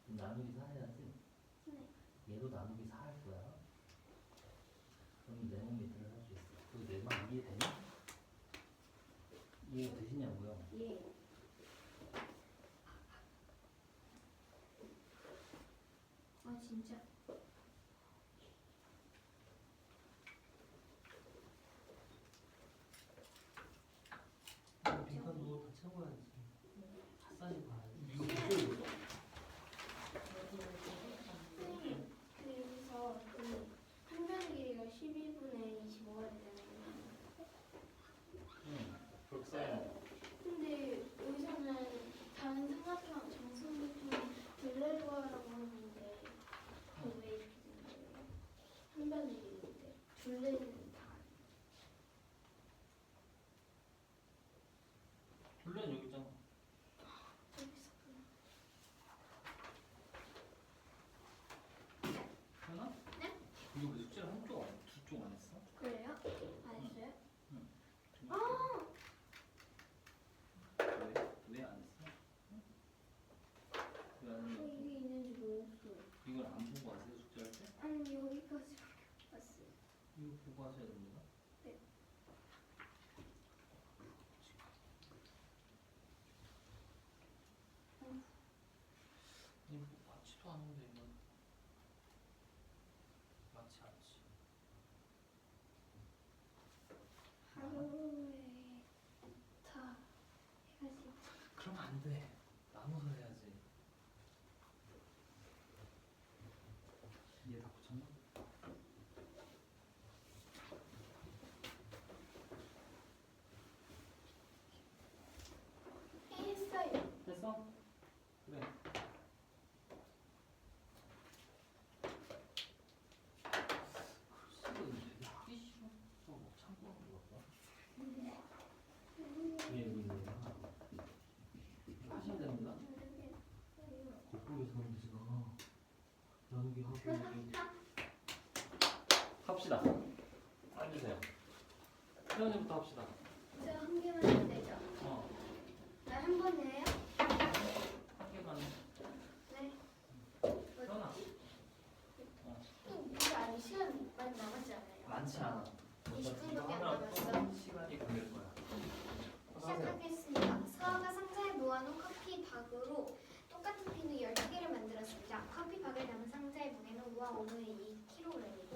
나누기 4 해야지. 얘도 나누기 4 할 거야. 그럼 네모미터를 할 수 있어. 그 말 이해되니? 이해 되시냐고요? 예. 아 진짜. 빈칸 너다 채워야지. 핫산이 봐야지. 이거 붙여 있어? 선생님, 그래서 한 변의 길이가 12분의 25가 되잖아요. 응. 그렇게 써야 돼. 근데 안돼 나눠서 해야지. 이게 다 붙였나? 했어요. 됐어? 그래. 글쎄 되게 하기 싫어서 뭐 참고 하는 거 같다. 왜 여기 있는 거야? 하셔야 됩니다. 거꾸로 해서 하면 되잖아. 나누기 하고 합시다. 앉으세요. 태연이부터 합시다. 저 한 개만 해도 되죠? 어. 한 번 해요? 한 개만 해. 네. 태연아. 이거 아니 시간 많이 남았지 않아요? 많지 않아. 20분밖에 안 하나 남았어. 또 시간이 걸릴 거야. 하세요. 시작하겠습니다. 서아가 상자에 모아놓은 커피 박으로 똑같은 비누 12개를 만들었습니다. 커피 박을 담은 상자의 무게는 5와 5분의 2kg이고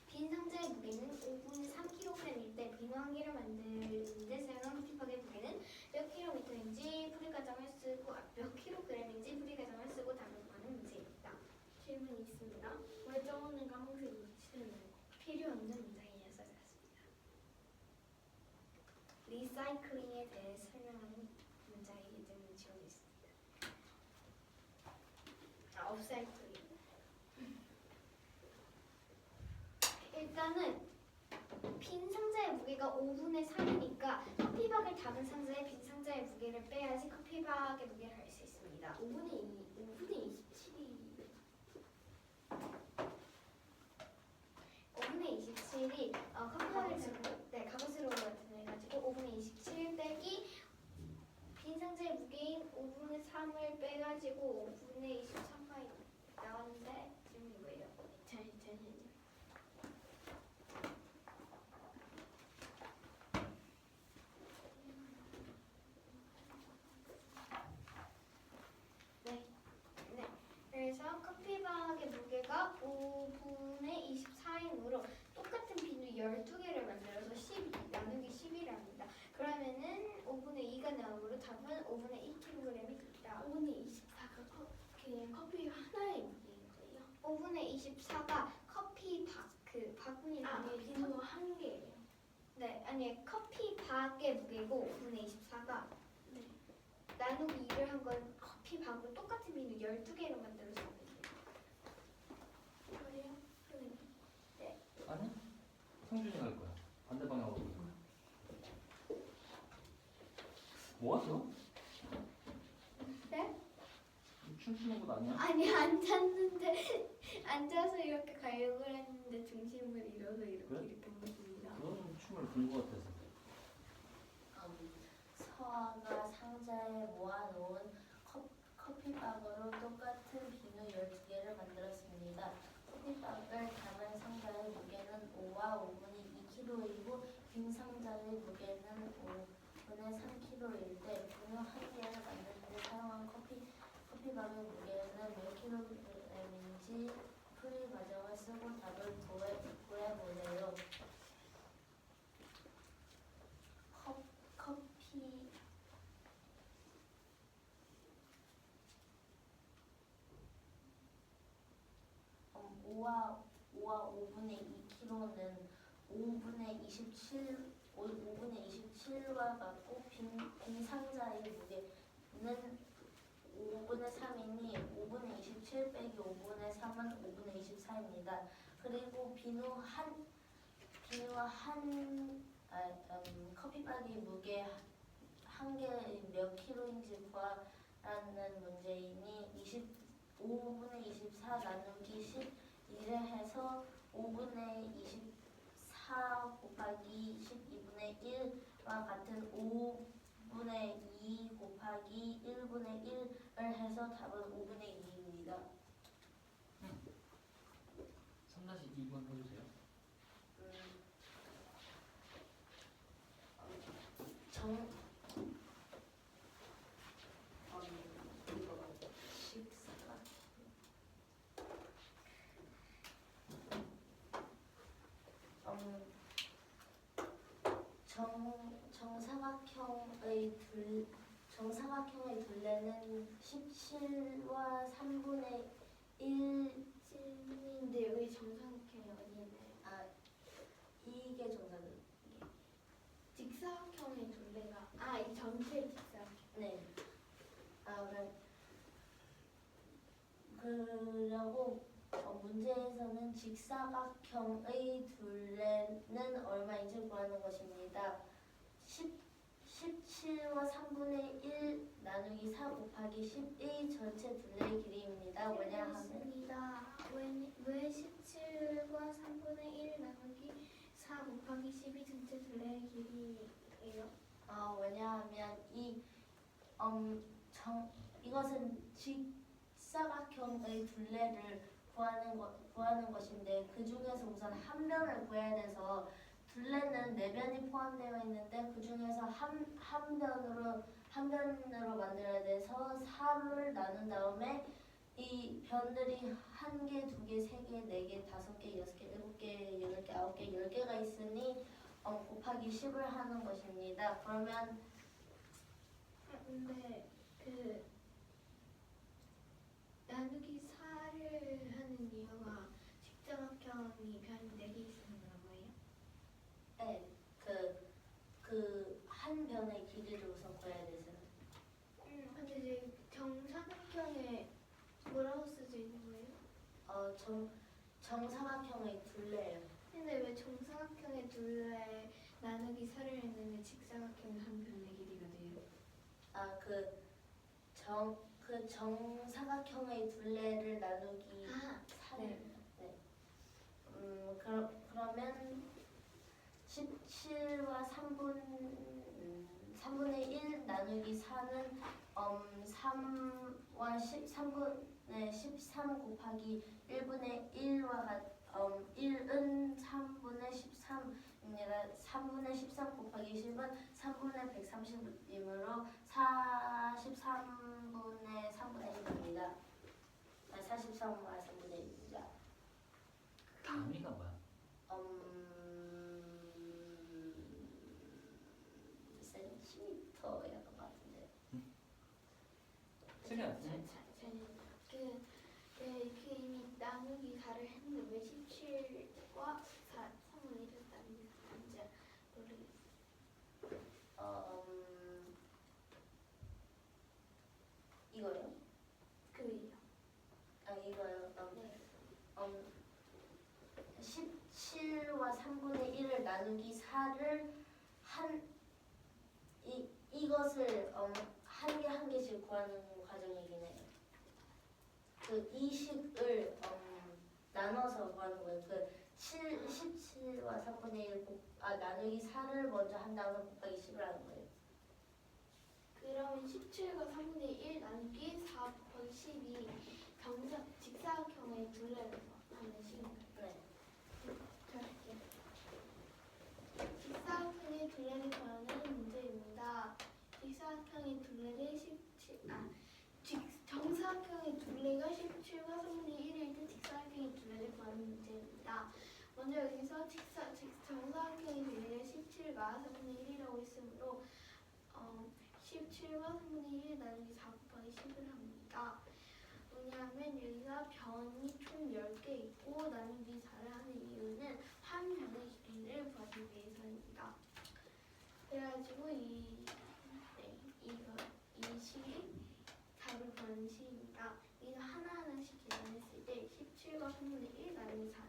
빈 상자의 무게는 5분의 3kg일 때 비누 한 개를 만드는데 사용한 커피 박의 무게는 몇 kg인지 풀이 과정을 쓰고 몇 kg인지 풀이 과정을 쓰고 답을 구하는 문제입니다. 질문이 있습니다. 왜 저거는 까만색으로 칠해요? 필요 없는 문장이어서 그렇습니다. 리사이클링에 대해 설명하는 문장이기 때문에 지원이 있습니다. 업사이클링. 일단은 빈 상자의 무게가 5분의 3이니까 커피박을 담은 상자에 빈 상자의 무게를 빼야지 커피박의 무게를 알 수 있습니다. 5분의 2, 5분의 27이 5분의 27이 커피박을 네, 가로세로 해가지고 5분의 27 빼기 빈 상자의 무게인 5분의 3을 빼가지고 5분의 23가 나왔는데 질문이 뭐예요? 잠시만요. 네. 그래서 커피박의 무게가 5분의 24이므로 똑같은 비누 12개를 만들어서 12 나누기 11이랍니다. 그러면은 5분의 2가 나오므로 답은 5분의 2kg이 됩니다. 5분의 24가 그냥 커피 하나의 무게인 거예요? 5분의 24가 커피박 그 바구니 아, 안에 비누 한 개예요. 네, 아니 커피박의 무게고 5분의 24가 네. 나누기 2를 한 건 커피박으로 똑같은 비누 12개로 만들어서 그래요? 선생님. 아니? 성준이 갈 거야. 반대 방향으로 갈 거야. 뭐 하세요? 네? 춤추는 것 아니야? 아니 앉았는데 앉아서 이렇게 가려고 했는데 중심을 잃어서 이렇게 그래? 이렇게 보습니다. 그런 춤을 본 것 같아서. 서아가 상자에 모아놓은 커피박으로 똑같은 비누 12개를 만들었습니다. 커피박을 담은 상자의 무게는 5와 5분의 2kg이고 빈 상자의 무게는 5분의 3kg일 때 비누 한 개를 만드는데 사용한 커피박의 무게는 몇 kg인지 풀이 과정을 쓰고 답을 구해보세요. 커피 5와 5분의 2kg는 5분의 27과 같고 빈 상자의 무게는 5분의 3이니 5분의 27 빼기 5분의 3은 5분의 24입니다. 그리고 커피박이 무게 한 개 몇 킬로인지 구하라는 문제이니 5분의 24 나누기 12를 해서 5분의 24 곱하기 12분의 1과 같은 5분의 2 곱하기 1분의 1을 해서 답은 5분의 2입니다. 3-2번 해주세요. 정사각형의 둘레는 17과 3분의 1. 근데 여기 정사각형이 어디 있나요? 아, 이게 정사각. 직사각형의 둘레가 이 전체 직사각형. 네. 그리고 문제에서는 직사각형의 둘레는 얼마인지 구하는 것입니다. 17과 3분의 1 나누기 4 곱하기 10의 전체 둘레의 길이입니다. 왜냐하면 왜 17과 3분의 1 나누기 4 곱하기 12 전체 둘레의 길이예요? 왜냐하면 이것은 직사각형의 둘레를 구하는 것인데 그 중에서 우선 한 변을 구해야 돼서 둘레는 네 변이 포함되어 있는데 그 중에서 한 변으로 만들어야 돼서 4를 나눈 다음에 이 변들이 1개, 2개, 3개, 4개, 5개, 6개, 7개, 8개, 9개, 10개가 있으니 곱하기 10을 하는 것입니다. 그러면 근데 그 나누기 4를 하는 이유가 직사각형이 변이 4개 있으면 그런 거예요? 네, 한 변의 길이를 우선 구해야 돼서. 근데 이제 정사각형에 뭐라고 쓰져 있는 거예요? 정사각형의 둘레예요. 근데 왜 정사각형의 둘레 나누기 4를 했는데 직사각형은 한 변의 길이가 돼요? 정사각형의 둘레를 나누기 4를. 네. 그러면 17과 3분의 1 나누기 4는 3와 3분의 13 곱하기 1분의 1와 1은 3분의 13입니다. 3분의 13 곱하기 10은 3분의 130이므로 43분의 3분의 1입니다. 43과 3분의 1입니다. 단위가 뭐야? 센티미터였던 것 같은데. 틀렸지? 그 이미 나누기 4를 했는데 왜 17과 3을 이랬다는지 모르겠어요. 이거요? 그이요. 이거요. 네. 17과 3분의 1을 나누기 4를 이것을 한 개 한 개씩 구하는 과정이긴 해요. 이 식을 나눠서 구하는 거예요. 17과 3분의 1 나누기 4를 먼저 한 다음에 곱하기 10을 하는 거예요. 그러면 17과 3분의 1 나누기 4 곱하기 10이 직사각형의 둘레를 하는 식인가요? 네. 자, 할게요. 직사각형의 둘레를 구하는 문제입니다. 직사각형의 둘레를 정사각형의 둘레가 17과 3분의 1일 때 직사각형의 둘레를 구하는 문제입니다. 먼저 여기서 정사각형의 둘레가 17과 3분의 1이라고 했으므로 17과 3분의 1 나누기 4 곱하기 10을 합니다. 왜냐하면 여기가 변이 총 10개 있고 나누기 4를 하는 이유는 한 변의 길이를 구하기 위해서입니다. 그래가지고 이 식이 답을 구하는 식입니다. 여기서 하나하나씩 계산했을 때 17과 3분의 1 나누기 4는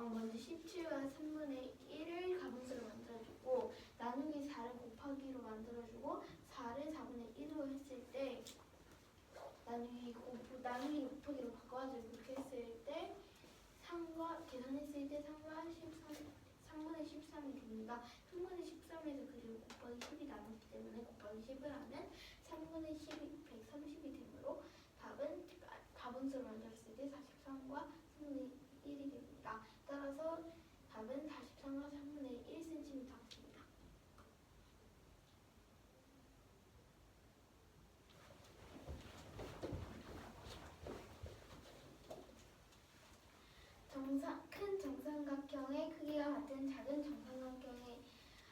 먼저 17과 3분의 1을 가분수로 만들어주고 나누기 4를 곱하기로 만들어주고 4를 4분의 1로 했을 때 나누기 곱하기로 바꿔가지고 그렇게 했을 때 계산했을 때 3분의 13이 됩니다. 3분의 13에서 그리고 곱하기 10이 나왔기 때문에 곱하기 10을 하면 3분의 10이 130이 되므로 답은 가분수로 만들었을 때 43과 3분의 1이 됩니다. 따라서 답은 43과 3분의 1cm 같습니다. 큰 정삼각형의 크기가 같은 작은 정삼각형의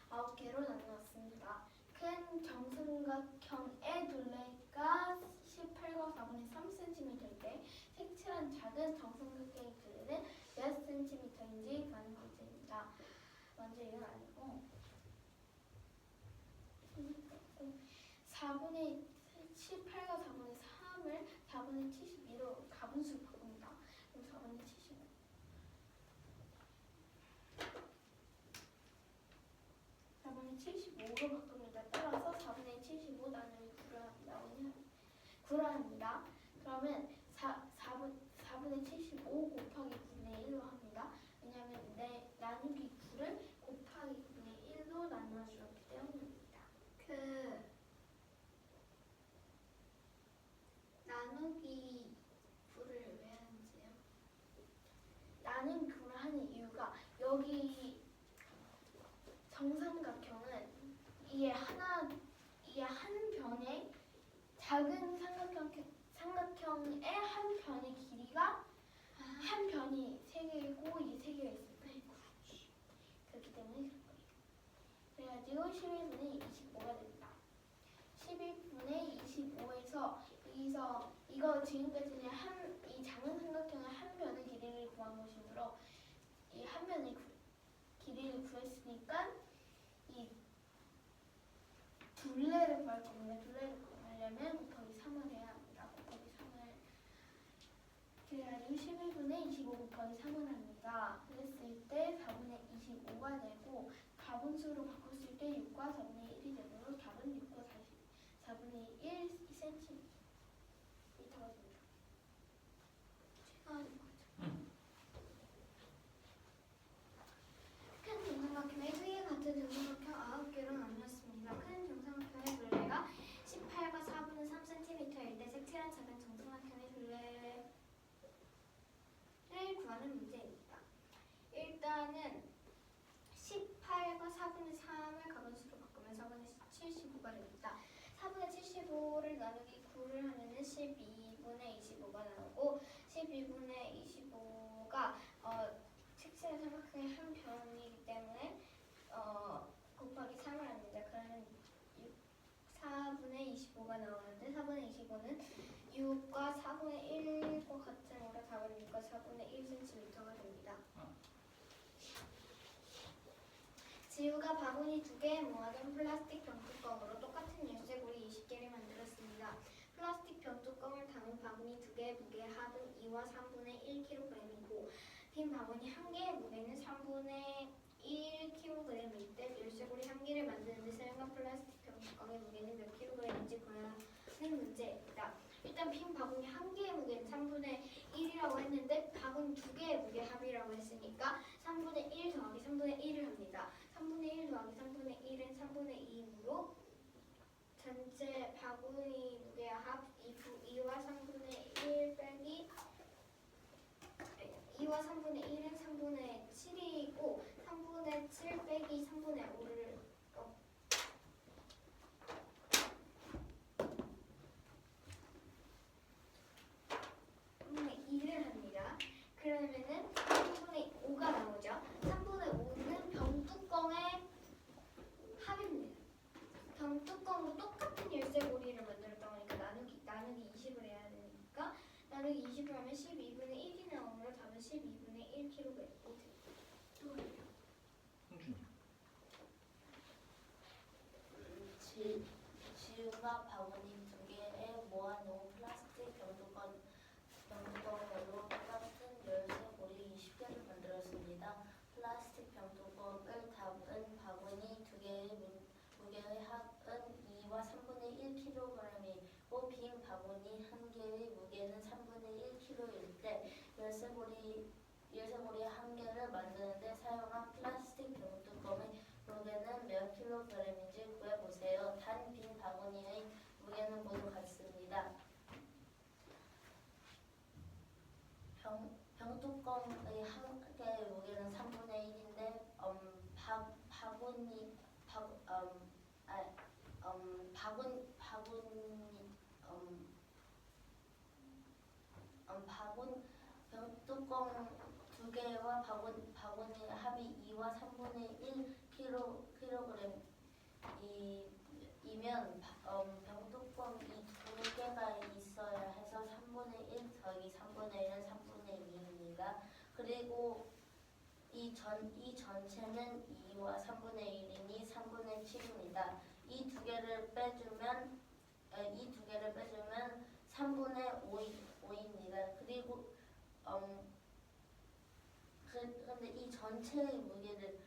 9개로 나누었습니다. 큰 정삼각형의 삼각형의 둘레가 18과 4분의 3cm일 때 색칠한 작은 정삼각형의 둘레는 몇 cm인지 구하는 문제입니다. 먼저 이건 아니고 4분의 18과 4분의 3을 4분의 72로 가분수로 바꿉니다. 그럼 4분의 75. 4분의 75로 바꿉니다. 따라서 4분의 75 나누기 9를 합니다. 그러면 4분의 75 곱하기 9분의 1로 합니다. 왜냐하면 나누기 9를 곱하기 9분의 1로 나누어주었기 때문입니다. 그 나누기 9를 왜 하는지요? 나는 그걸 하는 이유가 여기 정삼각형은 이게 한 변에 작은 삼각형의 한 변의 길이가 한 변이 3개이고 이게 3개가 있습니다. 그렇기 때문에 그런 거예요. 그래가지고 11분의 25가 됩니다. 11분의 25에서 여기서 이거 지금까지는 이 작은 삼각형의 한 변의 길이를 구한 것이므로 이 한 변의 길이를 구했으니까 이 둘레를 구할 겁니다. 둘레를 구하려면 곱하기 3을 해야 합니다. 곱하기 3을 그래가지고 11분의 25 곱하기 3을 합니다. 그랬을 때 4분의 25가 되고 가분수로 바꿨을 때 6과 4분의 1이 되므로 답은 6과 4분의 1cm가 됩니다. 큰 정삼각형의 크기가 같은 정삼각형 9개로 나누었습니다. 큰 정삼각형의 둘레가 18과 4분의 3cm일 때 색칠한 작은 정삼각형의 둘레를 구하는 문제입니다. 일단은 18과 4분의 3을 가분수로 바꾸면 4분의 75가 됩니다. 4분의 75를 나누기 9를 하면은 12분의 25가 나오고 12분의 25가 색칠한 삼각형의 한 변이기 때문에 곱하기 3을 합니다. 그러면 4분의 25가 나오는데 4분의 25는 6과 4분의 1과 같으므로 답은 6과 4분의 1cm가 됩니다. 지우가 바구니 2개에 모아둔 플라스틱 병뚜껑으로 똑같은 열쇠고리 20개를 만들었습니다. 플라스틱 병뚜껑을 담은 바구니 2개의 무게 합은 2와 3분의 1kg이고 빈 바구니 1개의 무게는 3분의 1kg일 때 열쇠고리 1개를 만드는 데 사용한 플라스틱 병뚜껑의 무게는 몇 kg인지 구하는 문제입니다. 일단 빈 바구니 1개의 무게는 3분의 1이라고 했는데 바구니 2개의 무게 합이라고 했으니까 3분의 1 더하기 3분의 1을 합니다. 3분의 1 더하기 3분의 1은 3분의 2이므로 전체 바구니 무게의 합 2와 3분의 1 빼기 2와 3분의 1은 3분의 7이고 3분의 7 빼기 3분의 5를 3분의 2를 합니다. 그러면은 3분의 5가 나오죠. 3분의 5는 병뚜껑의 합입니다. 병뚜껑도 똑같은 열쇠고리를 만들었다 보니까 나누기 20을 해야 되니까 나누기 20을 하면 12분의 1이 나오므로 답은 12분의 1kg이 됩니다. 지우가 바구니 2개에 모아놓은 플라스틱 병뚜껑으로 똑같은 열쇠고리 20개를 만들었습니다. 플라스틱 병뚜껑을 담은 바구니 2개의 무게의 합은 2와 3분의 1kg이고 빈 바구니 1개의 무게는 3분의 1kg일 때 열쇠고리 1개를 만드는데 사용한 플라스틱 병뚜껑의 무게는 몇 킬로그램인지 구해보세요. 단 빈 바구니의 무게는 모두 같습니다. 병뚜껑의 한 개의 무게는 3분의 1인데 병뚜껑 2개와 바구니의 합이 2와 3분의 1kg 2면 병뚜껑 이 두 개가 있어야 해서 3분의 1 더하기 3분의 1은 3분의 2입니다. 그리고 이 전체는 2와 3분의 1이니 3분의 7입니다. 이 두 개를 빼주면 3분의 5입니다. 그리고 근데 이 전체의 무게를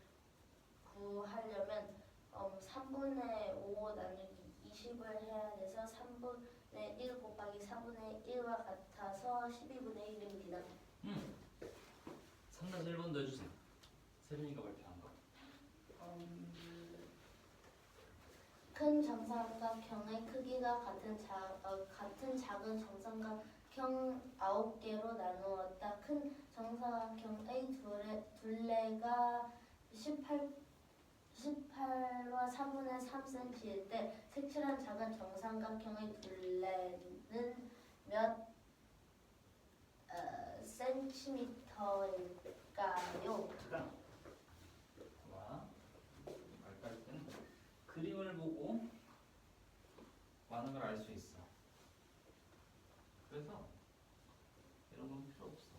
구하려면 3분의 5 나누기 20을 해야 돼서 3분의 1 곱하기 4분의 1과 같아서 12분의 1입니다. 3-1번도 해주세요. 세린이가 발표한 거. 큰 정삼각형의 크기가 같은 작은 정삼각형 9개로 나누었다. 큰 정삼각형의 둘레가 18와 4분의 3cm일 때 색칠한 작은 정삼각형의 둘레는 몇 cm일까요? 와, 말깔 때는 그림을 보고 많은 걸 알 수 있어. 그래서 이런 건 필요 없어.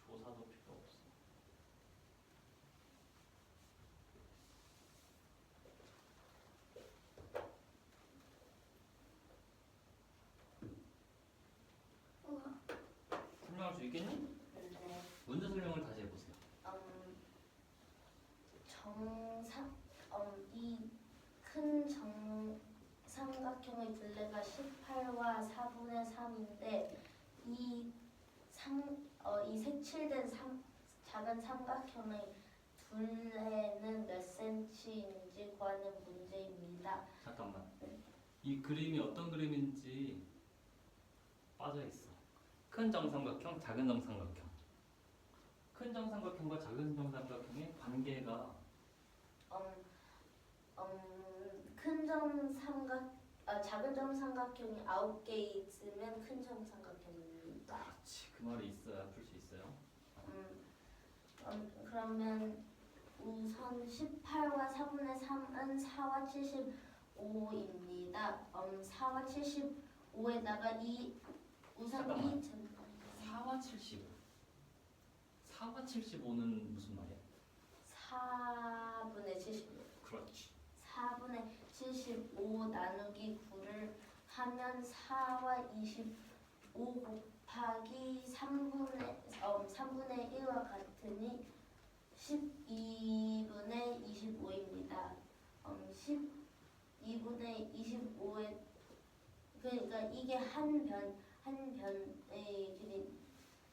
조사도 필요 없어. 설명할 수 있겠니? 네. 문제 설명을 다시 해보세요. 이 큰 정삼각형의 둘레가 18와 4분의 3인데 이 색칠된 작은 삼각형의 둘레는 몇 cm인지 구하는 문제입니다. 잠깐만. 이 그림이 어떤 그림인지 빠져 있어. 큰 정삼각형, 작은 정삼각형. 큰 정삼각형과 작은 정삼각형의 관계가 작은 정삼각형이 9개 있으면 큰 정삼각형입니다. 그렇지. 그 말이 있어야 풀 수 있어요. 그러면 우선 18와 4분의 3은 4와 75입니다. 4와 75에다가 우선 잠깐만. 2 4와 75. 4와 75는 무슨 말이야? 4분의 75. 그렇지. 4분의 75 나누기 9를 하면 4와 25 곱하기 3분의 1과 같으니 12분의 25입니다. 12분의 25에 그러니까 이게 한 변의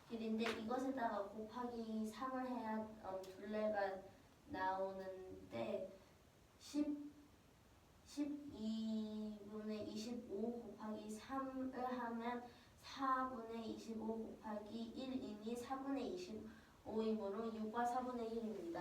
길인데 이것에다가 곱하기 3을 해야 둘레가 나오는데 12분의 25 곱하기 3을 하면 4분의 25 곱하기 1이니 4분의 25이므로 6과 4분의 1입니다.